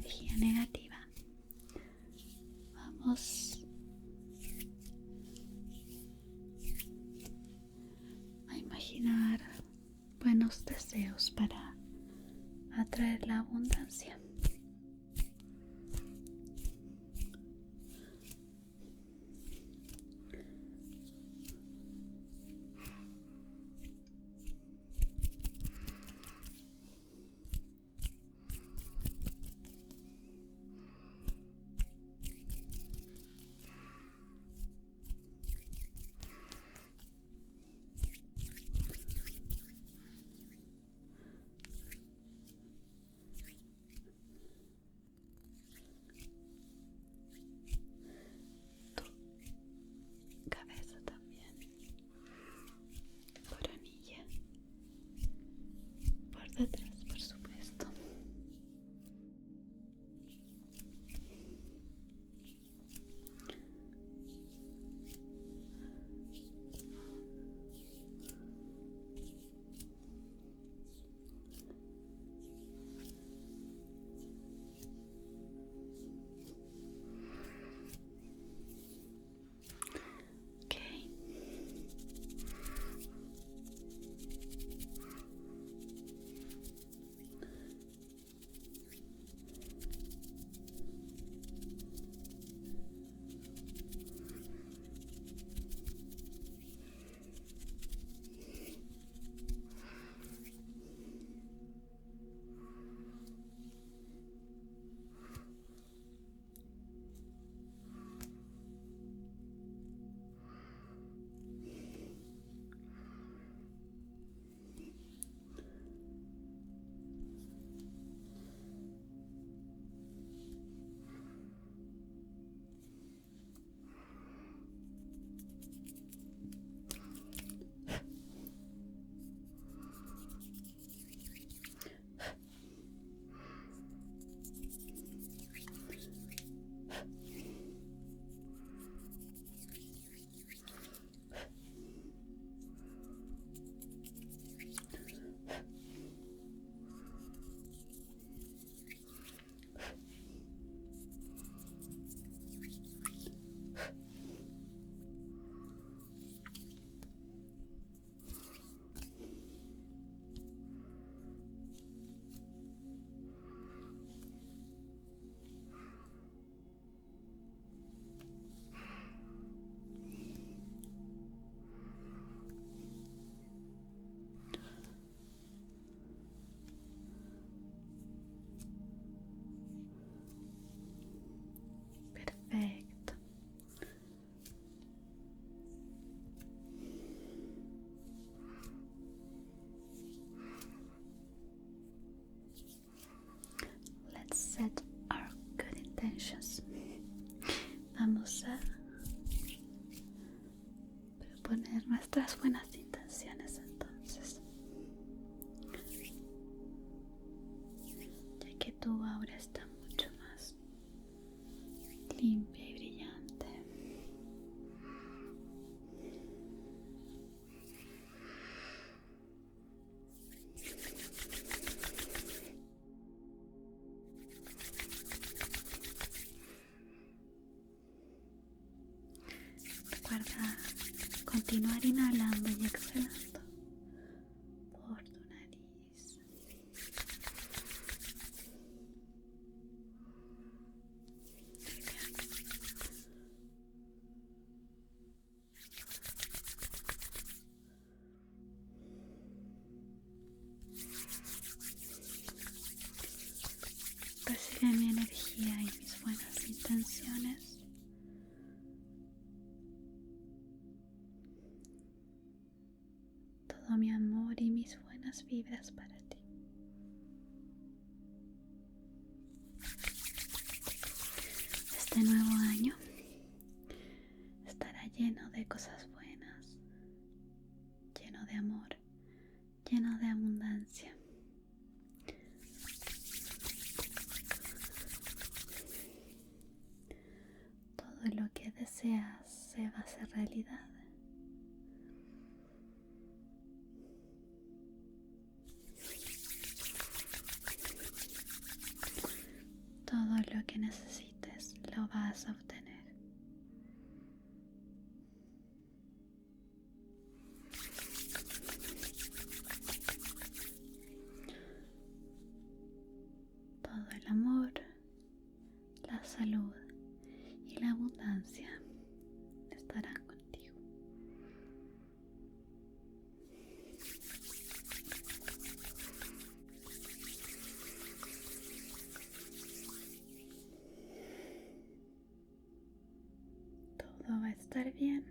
energía negativa. Vamos a imaginar buenos deseos para atraer la abundancia. Cabeza también, coronilla, por detrás, por supuesto. Ok. Perfecto. Let's set our good intentions. Vamos a proponer nuestras buenas intenciones entonces. Ya que tu aura está mucho más limpia y brillante. Recuerda continuar inhalando y exhalando por tu nariz. Recibe mi energía y mis buenas intenciones. Todo mi amor y mis buenas vibras para ti. Este nuevo año estará lleno de cosas buenas, lleno de amor, lleno de abundancia. Todo lo que deseas se va a hacer realidad. Todo que necesites lo vas a obtener. Todo el amor, la salud y la abundancia estarán contigo. Todo va a estar bien.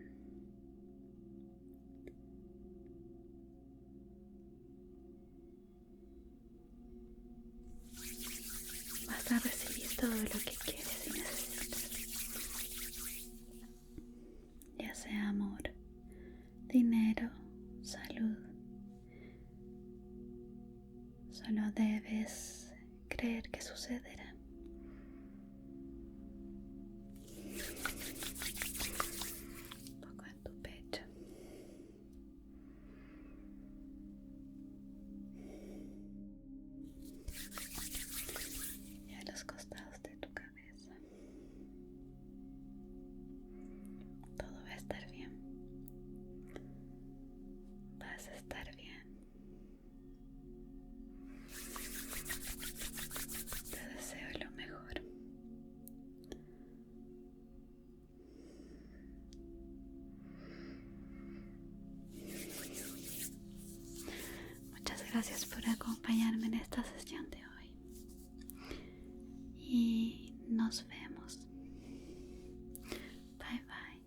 Vas a recibir todo lo que quieres y necesitas, ya sea amor, dinero, salud. Solo debes creer que sucederá. Un poco en tu pecho. Y a los costados de tu cabeza. Todo va a estar bien. Vas a estar bien. Te deseo lo mejor. Muchas gracias por acompañarme en esta sesión de hoy. Y nos vemos. Bye bye.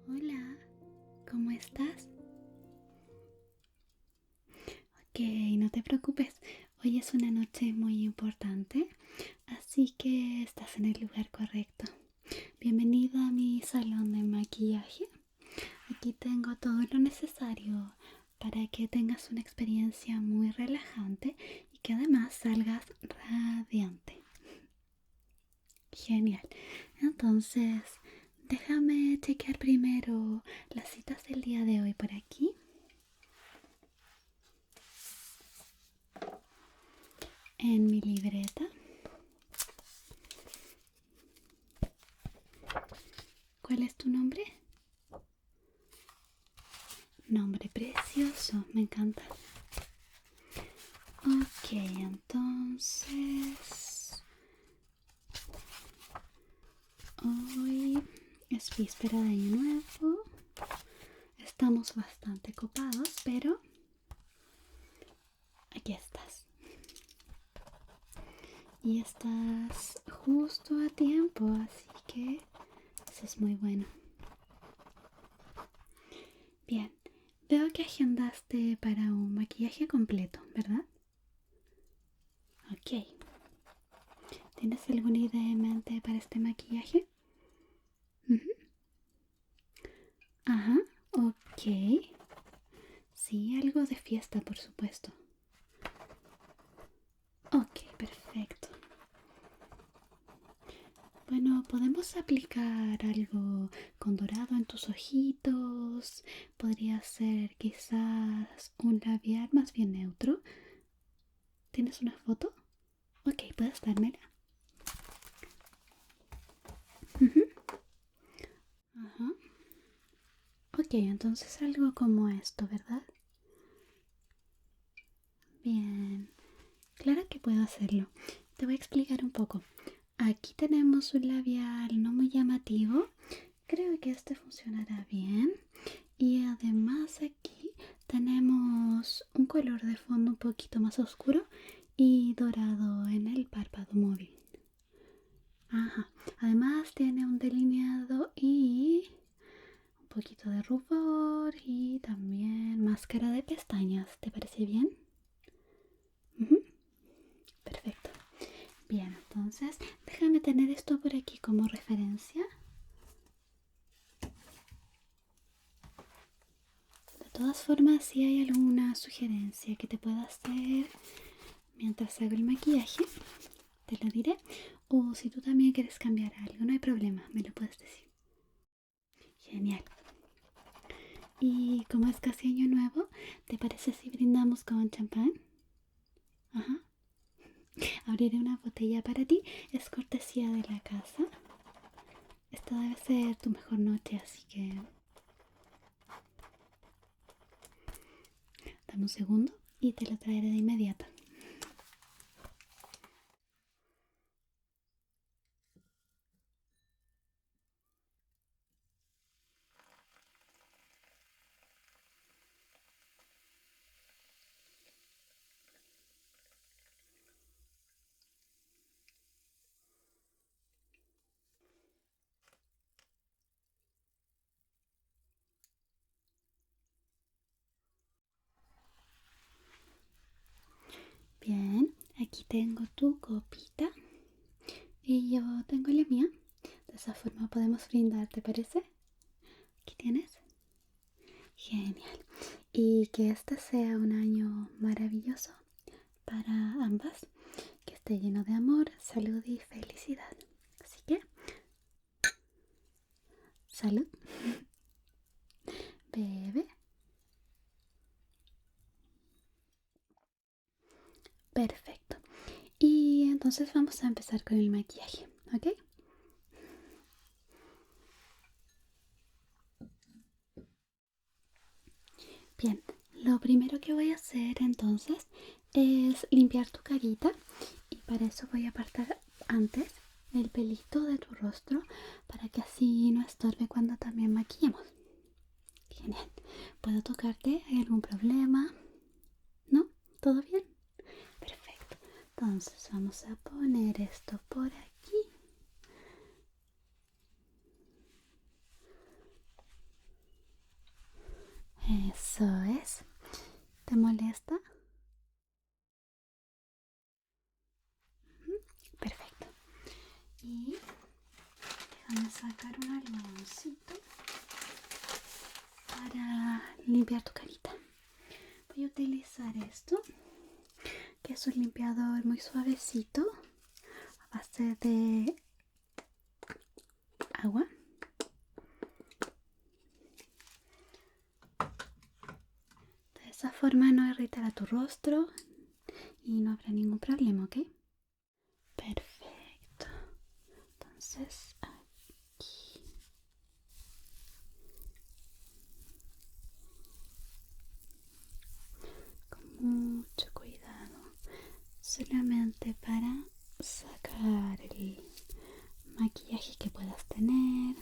Hola, ¿cómo estás? Ok, no te preocupes, hoy es una noche muy importante, así que estás en el lugar correcto. Bienvenido a mi salón de maquillaje. Aquí tengo todo lo necesario para que tengas una experiencia muy relajante y que además salgas radiante. Genial. Entonces, déjame chequear primero las citas del día de hoy por aquí. En mi libreta. ¿Cuál es tu nombre? Nombre precioso, me encanta. Ok, entonces es víspera de Año Nuevo. Estamos bastante copados, pero aquí estás. Y estás justo a tiempo, así que eso es muy bueno. Bien, veo que agendaste para un maquillaje completo, ¿verdad? Ok. ¿Tienes alguna idea en mente para este maquillaje? Ujú. Ajá, ok. Sí, algo de fiesta, por supuesto. Ok, perfecto. Bueno, podemos aplicar algo con dorado en tus ojitos. Podría ser quizás un labial más bien neutro. ¿Tienes una foto? Ok, ¿puedes dármela? Ujú. Ajá. Ok, entonces algo como esto, ¿verdad? Bien. Claro que puedo hacerlo. Te voy a explicar un poco. Aquí tenemos un labial no muy llamativo. Creo que este funcionará bien. Y además aquí tenemos un color de fondo un poquito más oscuro y dorado en el párpado móvil. Ajá. Además tiene un delineado y un poquito de rubor y también máscara de pestañas. ¿Te parece bien? Ujú. Perfecto. Bien, entonces déjame tener esto por aquí como referencia. De todas formas, si hay alguna sugerencia que te pueda hacer mientras hago el maquillaje, te lo diré. O si tú también quieres cambiar algo, no hay problema, me lo puedes decir. Genial. Y como es casi año nuevo, ¿te parece si brindamos con champán? Ajá. Abriré una botella para ti, es cortesía de la casa. Esta debe ser tu mejor noche, así que dame un segundo y te lo traeré de inmediato. Bien, aquí tengo tu copita y yo tengo la mía. De esa forma podemos brindar, ¿te parece? ¿Qué tienes? Genial. Y que este sea un año maravilloso para ambas. Que esté lleno de amor, salud y felicidad. Así que, salud, bebe. Perfecto. Y entonces vamos a empezar con el maquillaje, ¿ok? Bien, lo primero que voy a hacer entonces es limpiar tu carita y para eso voy a apartar antes el pelito de tu rostro para que así no estorbe cuando también maquillemos. Genial. ¿Puedo tocarte? ¿Hay algún problema? ¿No? ¿Todo bien? Perfecto. Entonces vamos a poner esto por aquí. Eso es. ¿Te molesta? Perfecto. Y déjame sacar un algodoncito para limpiar tu carita. Voy a utilizar esto, que es un limpiador muy suavecito a base de agua. De esa forma no irritará tu rostro y no habrá ningún problema, ¿ok? Perfecto. Entonces, aquí. Con mucho cuidado. Solamente para sacar el maquillaje que puedas tener.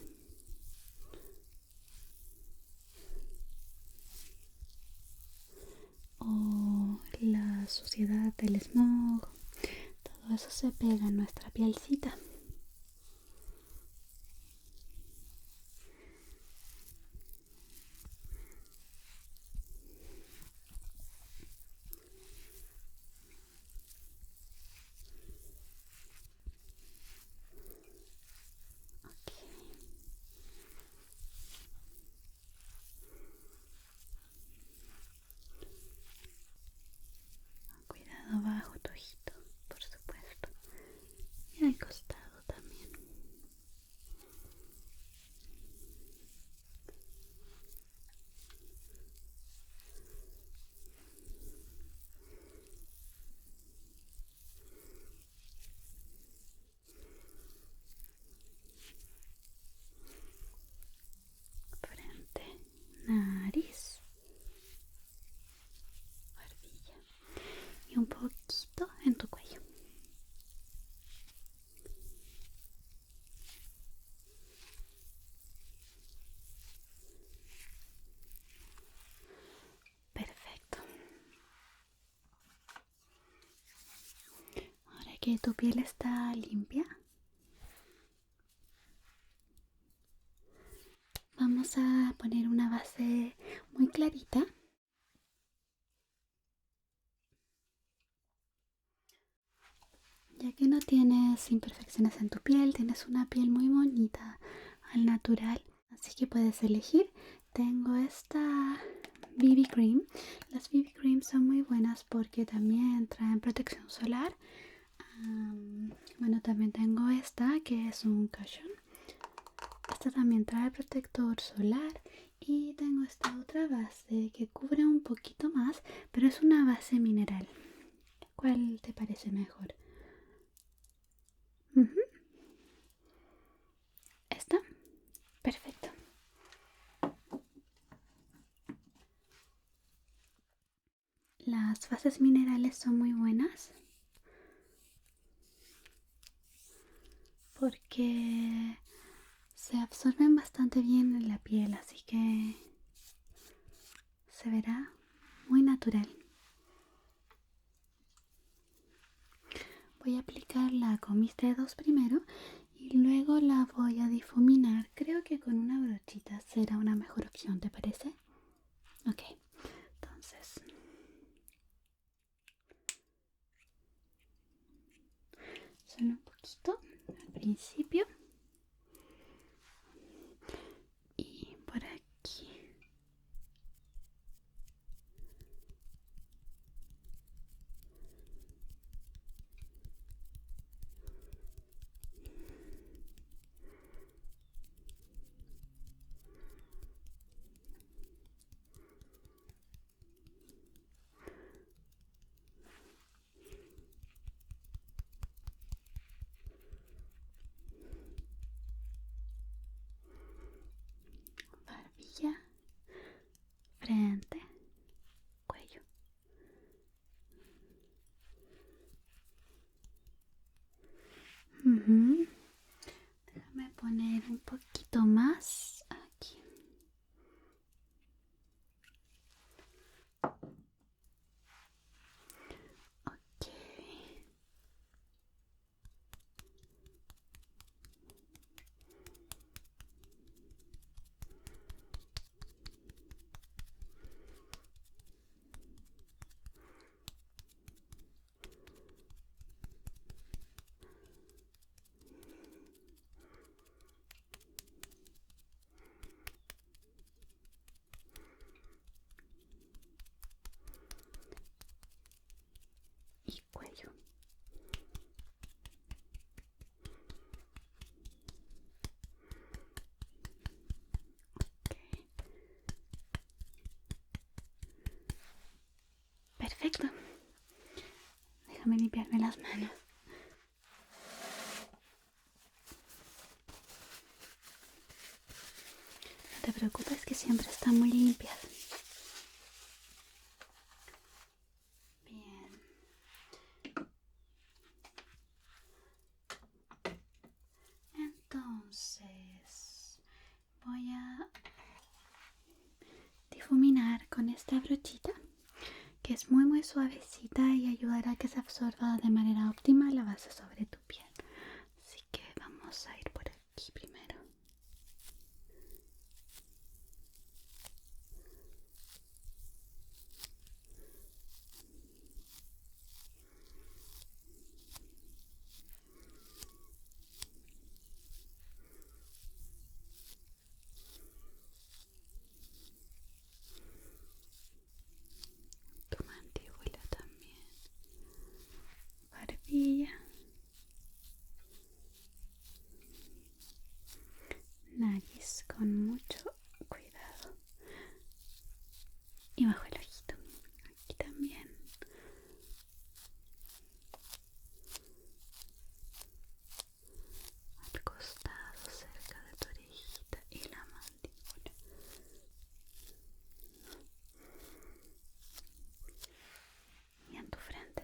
eso se pega en nuestra pielcita. Cuidado bajo tu ojito, por supuesto, y al costado también. Frente, nariz, barbilla y un poquito en tu cuello. Perfecto. Ahora que tu piel está limpia, vamos a poner una base muy clarita. Ya que no tienes imperfecciones en tu piel, tienes una piel muy bonita al natural, así que puedes elegir. Tengo esta BB Cream. Las BB Cream son muy buenas porque también traen protección solar. Bueno, también tengo esta que es un cushion. Esta también trae protector solar. Y tengo esta otra base que cubre un poquito más, pero es una base mineral. ¿Cuál te parece mejor? ¿Esta? Perfecto. Las bases minerales son muy buenas porque se absorben bastante bien en la piel, así que se verá muy natural. Voy a aplicarla con mis dedos primero y luego la voy a difuminar. Creo que con una brochita será una mejor opción, ¿te parece? Ok, entonces solo un poquito al principio y por aquí. Barbilla, frente, cuello. Déjame poner un poquito más aquí. Ok. Y cuello. Okay. Perfecto. Déjame limpiarme las manos. No te preocupes que siempre están muy limpias. Bien. Entonces voy a difuminar con esta brochita que es muy suavecita y ayudará a que se absorba de manera óptima la base hace sobre tu piel. Así que vamos a ir por aquí primero. Tu mandíbula también. Barbilla. Nariz con mucho cuidado. Y bajo el ojito. Aquí también. Al costado, cerca de tu orejita y la mandíbula. Y en tu frente.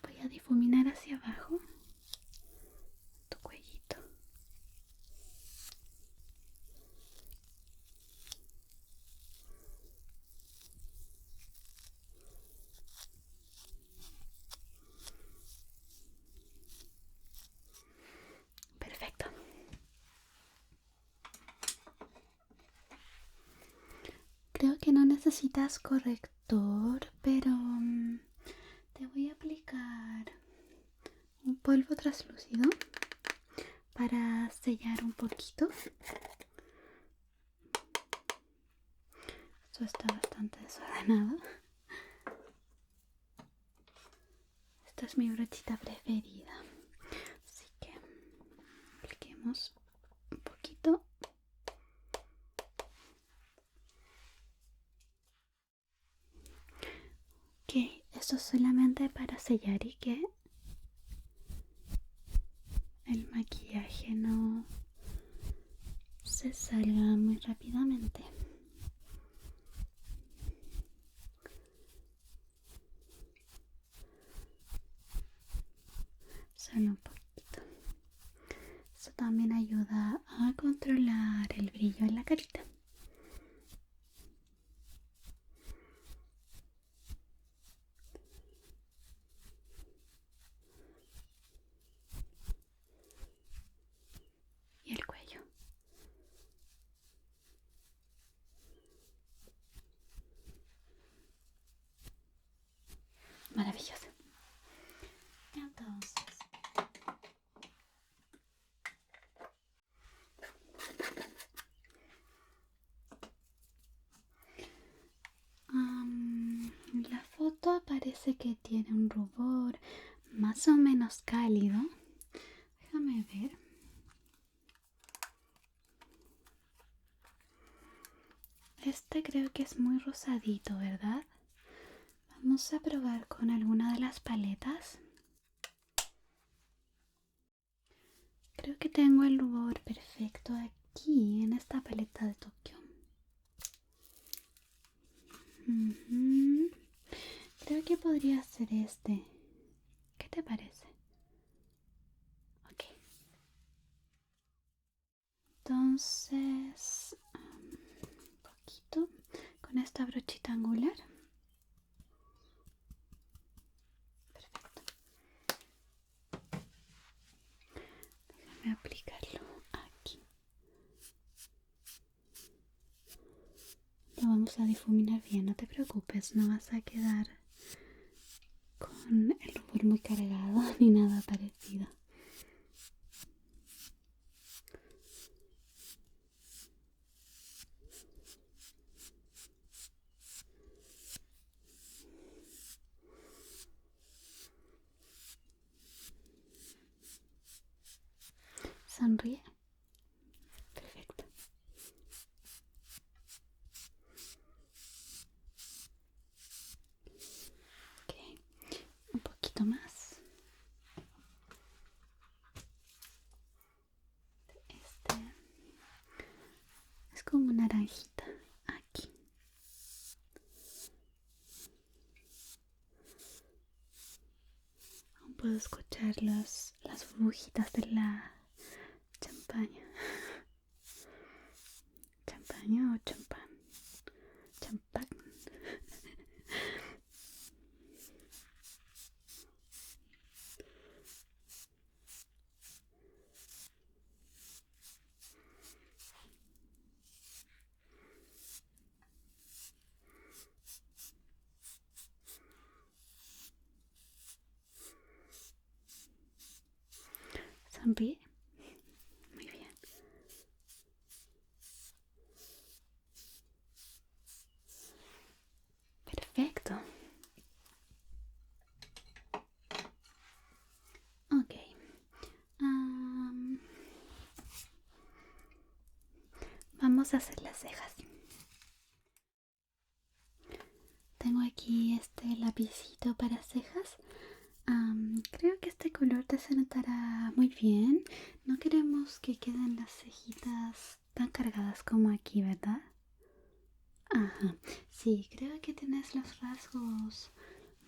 Voy a difuminar hacia abajo tu cuellito. Perfecto. Creo que no necesitas corrector, pero te voy a aplicar un polvo translúcido para sellar un poquito. Esto está bastante desordenado. Esta es mi brochita preferida. Así que apliquemos un poquito. Ok, esto es solamente para sellar y que el maquillaje no se salga muy rápidamente. Solo un poquito. Esto también ayuda a controlar el brillo en la carita. Y el cuello. Maravilloso. Entonces, en la foto parece que tiene un rubor más o menos cálido. Déjame ver. Este creo que es muy rosadito, ¿verdad? Vamos a probar con alguna de las paletas. Creo que tengo el rubor perfecto aquí en esta paleta de Tokio. Creo que podría ser este. ¿Qué te parece? Ok. Entonces, un poquito con esta brochita angular. Perfecto. Déjame aplicarlo aquí. Lo vamos a difuminar bien, no te preocupes, no vas a quedar con el rubor muy cargado ni nada parecido. Sonríe. Perfecto. Ok, un poquito más. Este es como naranjita aquí. puedo escuchar las burbujitas de la champaña. ¿Champaña o champán? Champán. Sonríe. Muy bien. Perfecto. Ok. Vamos a hacer las cejas. Tengo aquí este lapicito para cejas. Creo que este color te se notará muy bien. No queremos que queden las cejitas tan cargadas como aquí, ¿verdad? Ajá. Sí, creo que tienes los rasgos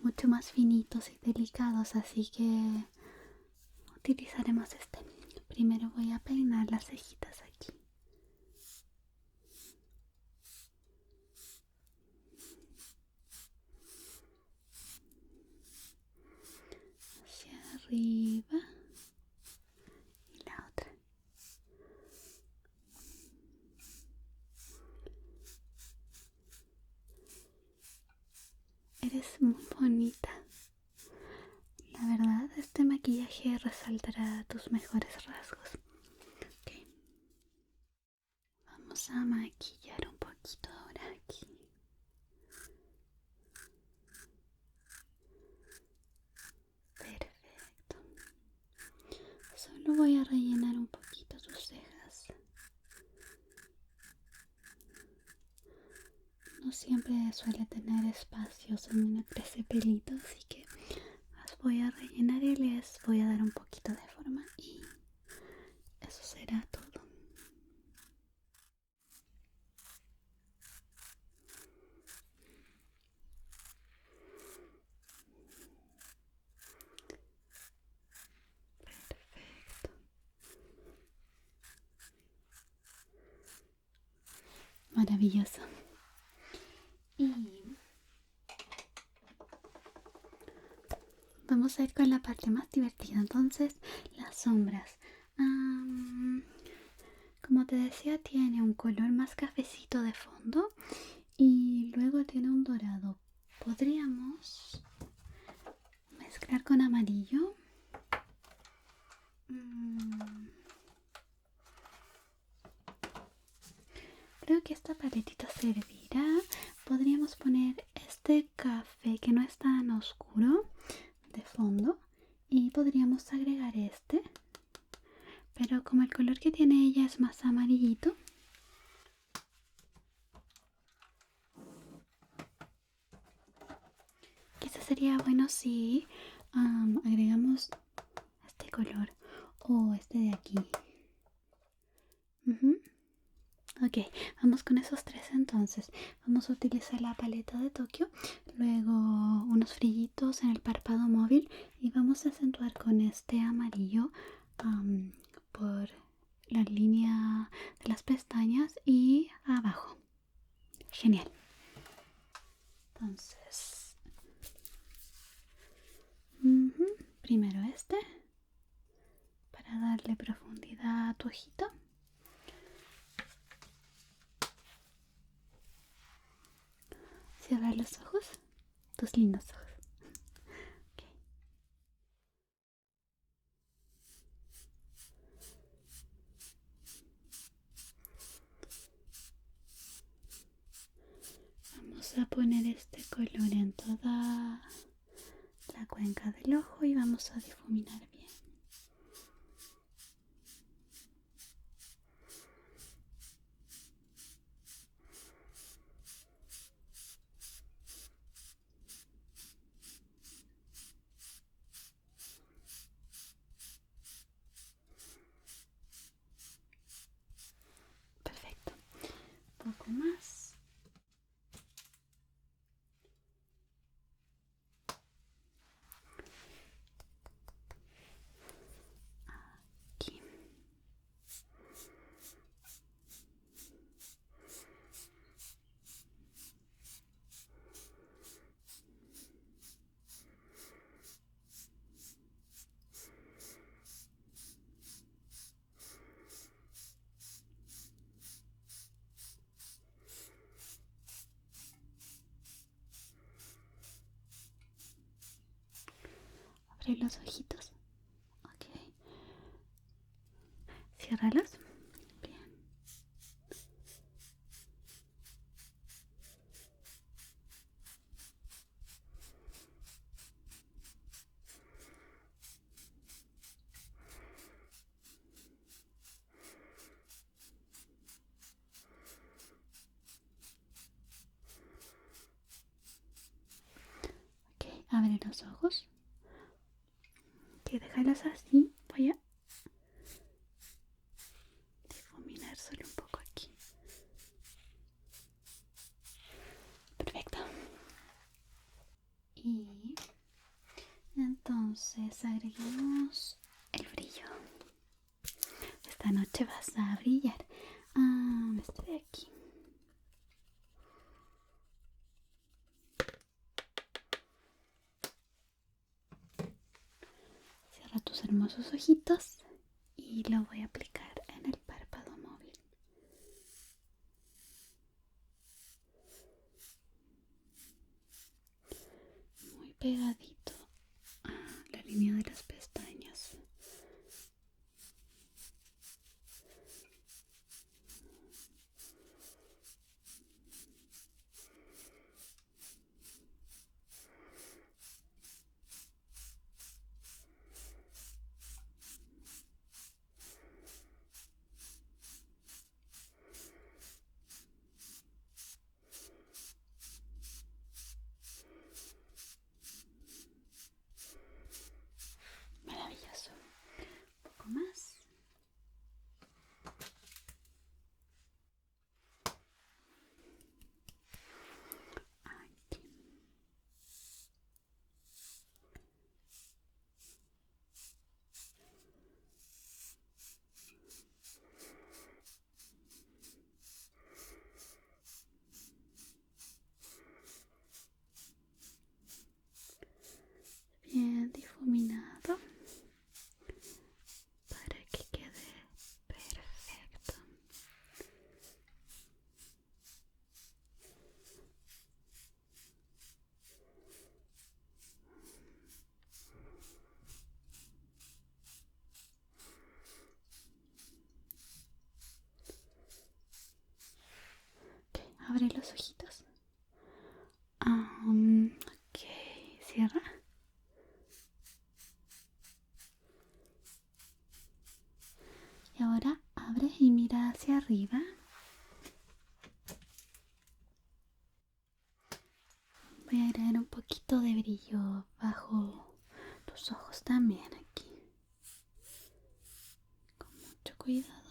mucho más finitos y delicados, así que utilizaremos este. Primero voy a peinar las cejitas aquí. Hacia arriba y la otra. Eres muy bonita. La verdad, este maquillaje resaltará tus mejores rasgos. Okay. Vamos a maquillar un poquito ahora aquí. Perfecto. Solo voy a rellenar un poquito tus cejas. No siempre suele tener espacios en donde crece pelito, así que las voy a rellenar y les voy a dar un poquito de forma y eso será todo. Perfecto. Maravilloso. Y vamos a ir con la parte más divertida, entonces las sombras. Como te decía, tiene un color más cafecito de fondo y luego tiene un dorado. Podríamos mezclar con amarillo. Creo que esta paletita servirá. Podríamos poner este café que no es tan oscuro de fondo y podríamos agregar este, pero como el color que tiene ella es más amarillito, quizás sería bueno si agregamos este color o este de aquí. Ok, vamos con esos tres entonces. Vamos a utilizar la paleta de Tokio, luego unos brillitos en el párpado móvil y vamos a acentuar con este amarillo por la línea de las pestañas y abajo. Genial. Entonces, primero este para darle profundidad a tu ojito. Cierra los ojos, tus lindos ojos. Okay. Vamos a poner este color en toda la cuenca del ojo y vamos a difuminar bien. Perfecto. Un poco más. Abre los ojitos. Ok. Ciérralos. Bien. Ok, abre los ojos. Ok, déjalos así. Voy a difuminar solo un poco aquí. Perfecto. Y entonces agreguemos el brillo. Esta noche vas a brillar. Este de aquí. Cierra tus hermosos ojitos y lo voy a aplicar en el párpado móvil. Muy pegadito a la línea de las pestañas. Maravilloso. Un poco más. Aquí. Bien difuminado para que quede perfecto. Ok, abre los ojitos. Ok, cierra. Y ahora abre y mira hacia arriba. Voy a agregar un poquito de brillo bajo tus ojos también aquí. Con mucho cuidado.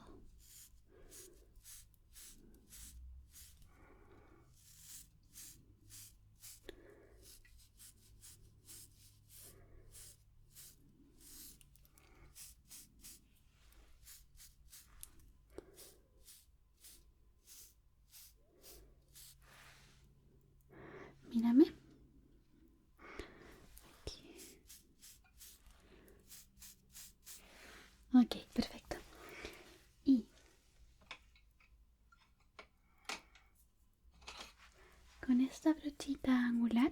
Mírame. Aquí. Ok, perfecto. Y con esta brochita angular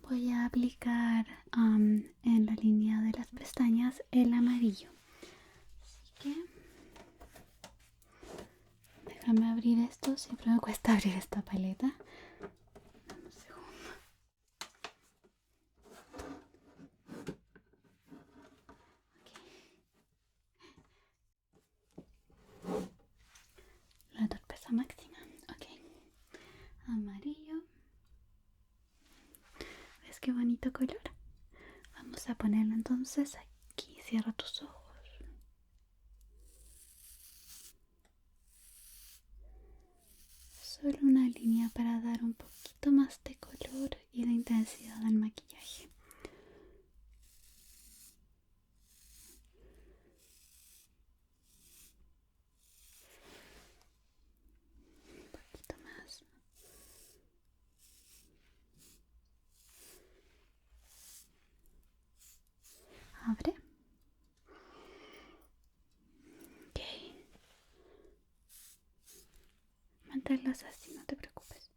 voy a aplicar en la línea de las pestañas el amarillo. Así que déjame abrir esto. Siempre me cuesta abrir esta paleta. Dame un segundo. La torpeza máxima. Ok. Amarillo. ¿Ves qué bonito color? Vamos a ponerlo entonces aquí. Cierra tus ojos. Solo una línea para dar un poquito más de color y de intensidad al maquillaje. Un poquito más. Abre. Ok. Manténlos así, no te preocupes.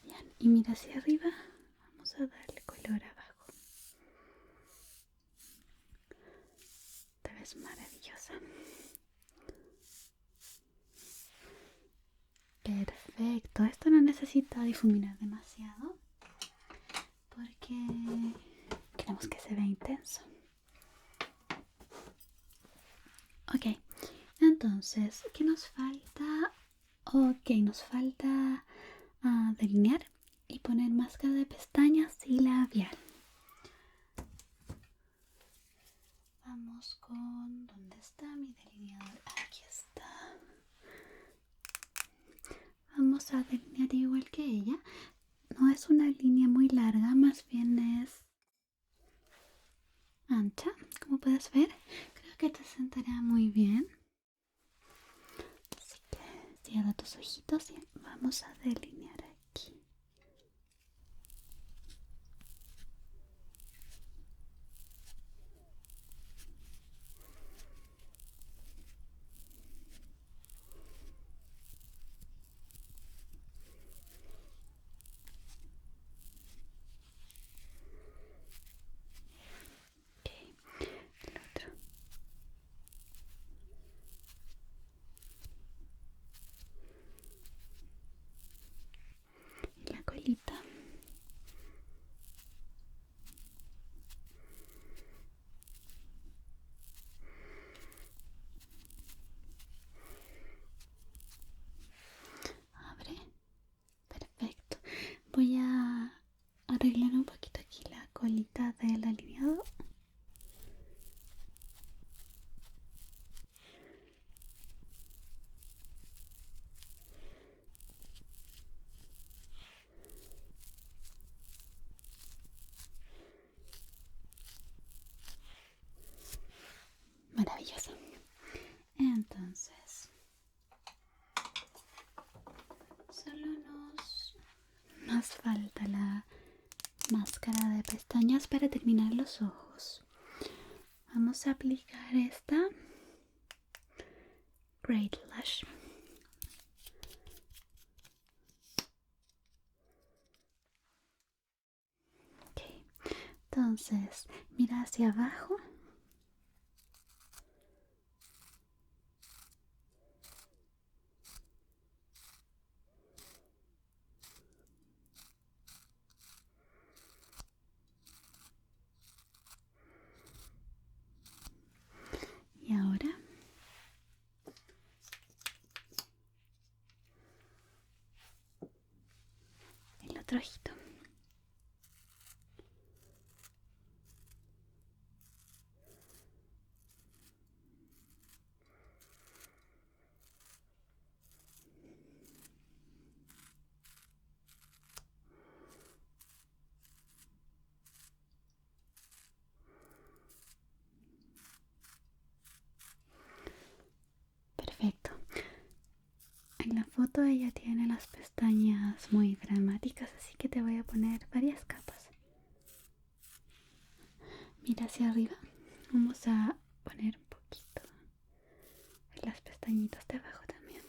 Bien, y mira hacia arriba. Vamos a darle color abajo. Perfecto. Esto no necesita difuminar demasiado porque queremos que se vea intenso. Ok, entonces, ¿qué nos falta? Ok, nos falta delinear y poner máscara de pestañas y labial. Vamos con... ¿Dónde está mi delineador? Aquí está. Vamos a delinear igual que ella. No es una línea muy larga, más bien es ancha, como puedes ver. Creo que te sentará muy bien. Así que cierra tus ojitos y vamos a delinear aquí. Ok, el otro. Y la colita. Abre. Perfecto. Voy a arreglar un poquito aquí la colita del alineado. Maravilloso. Entonces, solo nos falta la máscara de pestañas para terminar los ojos. Vamos a aplicar esta Great Lash. Ok, entonces mira hacia abajo. Y ahora el otro ojito. Perfecto. En la foto ella tiene las pestañas muy dramáticas, así que te voy a poner varias capas. Mira hacia arriba. Vamos a poner un poquito en las pestañitas de abajo también.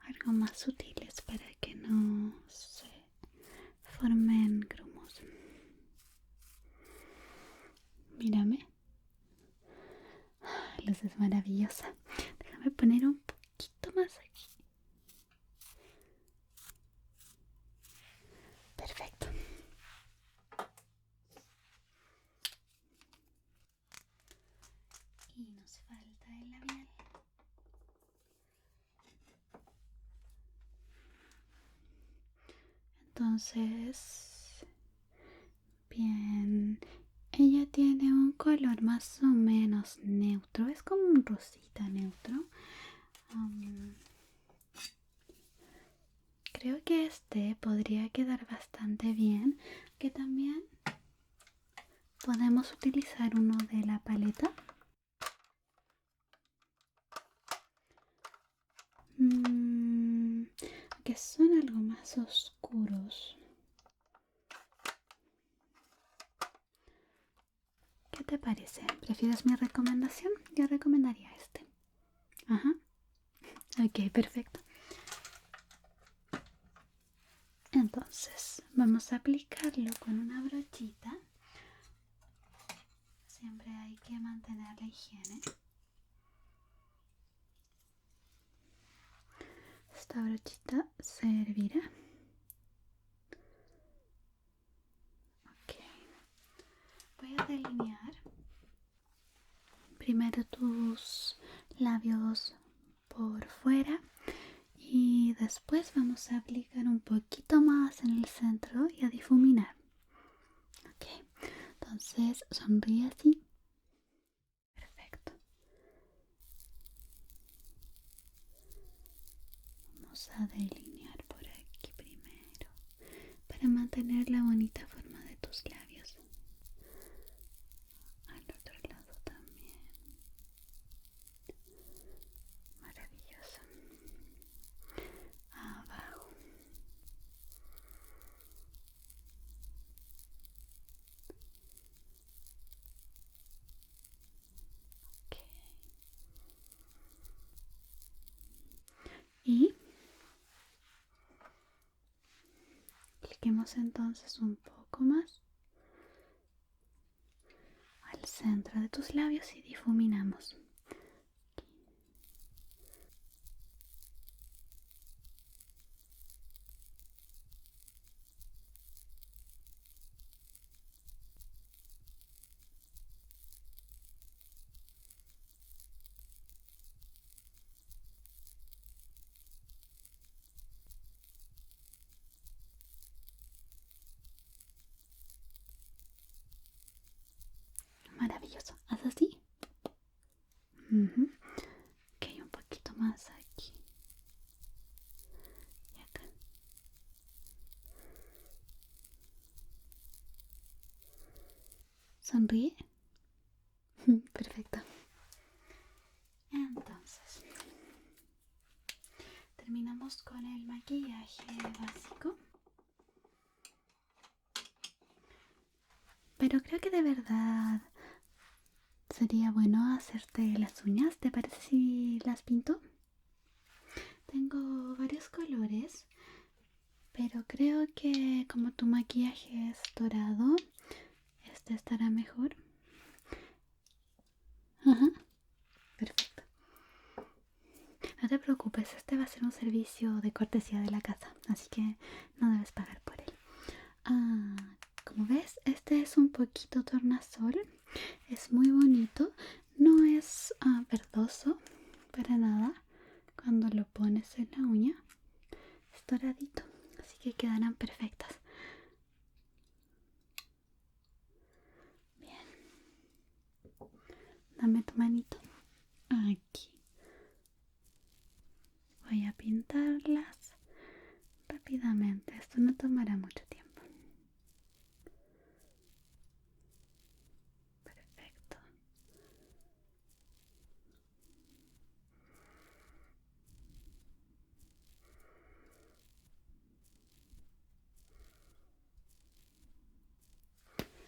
Algo más sutiles para que no se formen grumos. Mírame. La luz es maravillosa. Déjame poner un poquito más aquí. Perfecto. Y nos falta el labial. Entonces, bien, ella tiene un color más o menos neutro, es como un rosita neutro. Creo que este podría quedar bastante bien, que también podemos utilizar uno de la paleta. Que son algo más oscuros. ¿Qué te parece? ¿Prefieres mi recomendación? Yo recomendaría este. Ajá. Ok, perfecto. Entonces, vamos a aplicarlo con una brochita. siempre hay que mantener la higiene. Esta brochita servirá. Ok. Voy a delinear primero tus labios por fuera y después vamos a aplicar un poquito más en el centro y a difuminar. Ok, entonces sonríe así. Perfecto. Vamos a delinear por aquí primero para mantener la bonita forma de tus labios. Al otro lado también. Maravilloso. Abajo. Ok. Y apliquemos entonces un poco más al centro de tus labios y difuminamos. Maravilloso. Haz así. Ok, un poquito más aquí. Y acá. Sonríe. Perfecto. Entonces, terminamos con el maquillaje básico. Pero creo que de verdad sería bueno hacerte las uñas. ¿Te parece si las pinto? Tengo varios colores, pero creo que como tu maquillaje es dorado, este estará mejor. Ajá, perfecto. No te preocupes, este va a ser un servicio de cortesía de la casa, así que no debes pagar por él. Como ves, este es un poquito tornasol, es muy bonito, no es verdoso para nada. Cuando lo pones en la uña es doradito, así que quedarán perfectas. Bien, dame tu manito. Aquí voy a pintarlas rápidamente, esto no tomará mucho tiempo. Perfecto.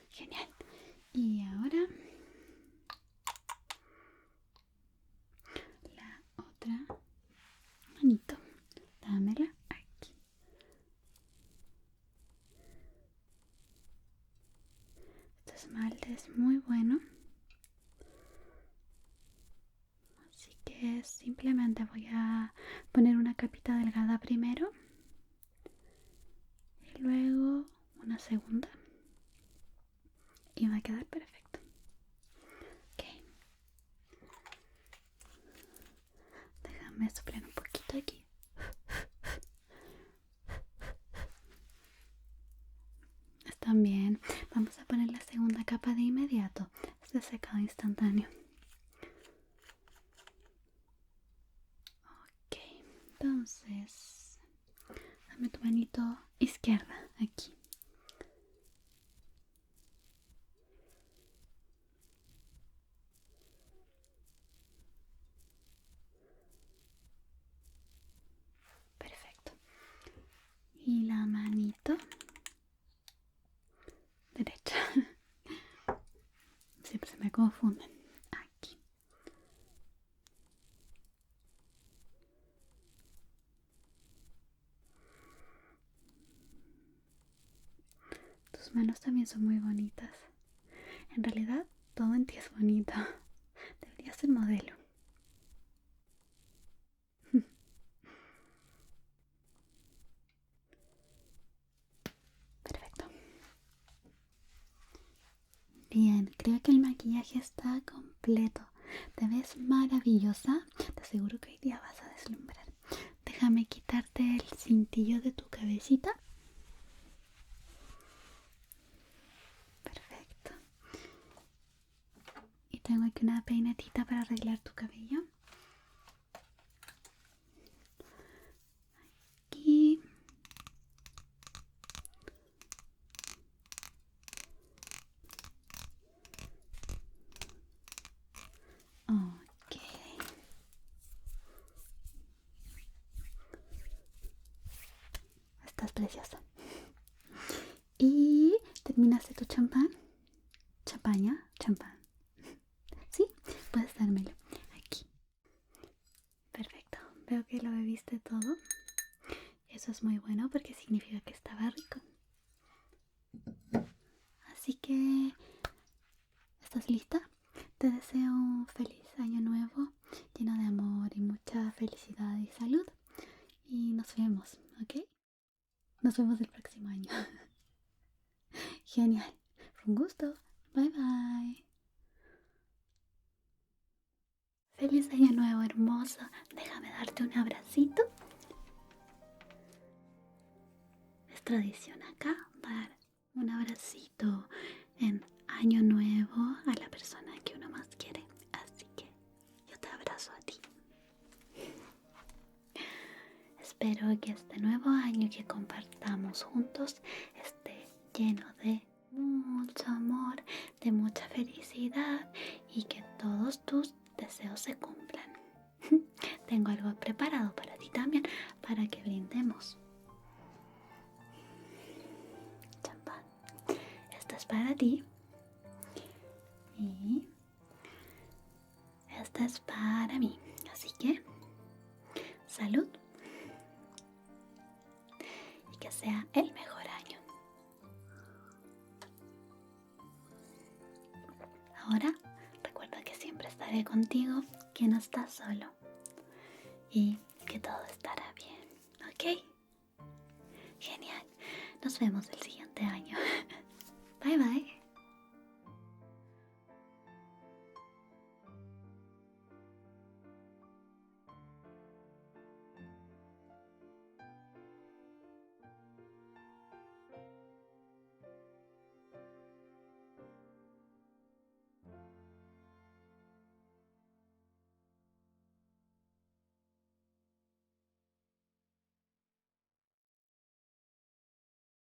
Genial. Y ahora la otra manito. Dámela aquí. Este esmalte es muy bueno. Así que simplemente voy a poner una capita delgada primero. Y luego una segunda. Y va a quedar perfecto. Ok. Déjame soplar un poquito aquí. Están bien. Vamos a poner la segunda capa de inmediato. Es de secado instantáneo. Ok. Entonces, dame tu manito izquierda aquí. Perfecto. Y la manito derecha. Siempre se me confunden. Aquí. Tus manos también son muy bonitas. En realidad, Todo en ti es bonito. Deberías ser modelo. Perfecto. Bien, creo que el maquillaje está completo. Te ves maravillosa. Te aseguro que hoy día vas a deslumbrar. Déjame quitarte el cintillo de tu cabecita. Perfecto. Y tengo aquí una peinetita para arreglar tu cabello. Aquí. Ok. Estás preciosa. ¿Y terminaste tu champán? ¿Champaña? Champán. ¿Sí? Puedes dármelo. Aquí. Perfecto. Veo que lo bebiste todo. Eso es muy bueno porque significa que estaba rico. Así que, ¿estás lista? Te deseo un feliz año nuevo, lleno de amor y mucha felicidad y salud. Y nos vemos, ¿ok? Nos vemos el próximo año. Genial. Fue un gusto. Bye bye. Feliz año nuevo, hermoso. Déjame darte un abracito. Es tradición acá dar un abracito en año nuevo a la persona que uno más quiere. Así que yo te abrazo a ti. Espero que este nuevo año que compartamos juntos esté lleno de mucho amor, de mucha felicidad y que todos tus deseos se cumplan. Tengo algo preparado para ti también, para que brindemos. Champán. Esto es para ti. Y esta es para mí. Así que, salud. Y que sea el mejor año. Ahora, recuerda que siempre estaré contigo, que no estás solo. Y que todo estará bien. ¿Ok? Genial. Nos vemos el siguiente año. Bye bye.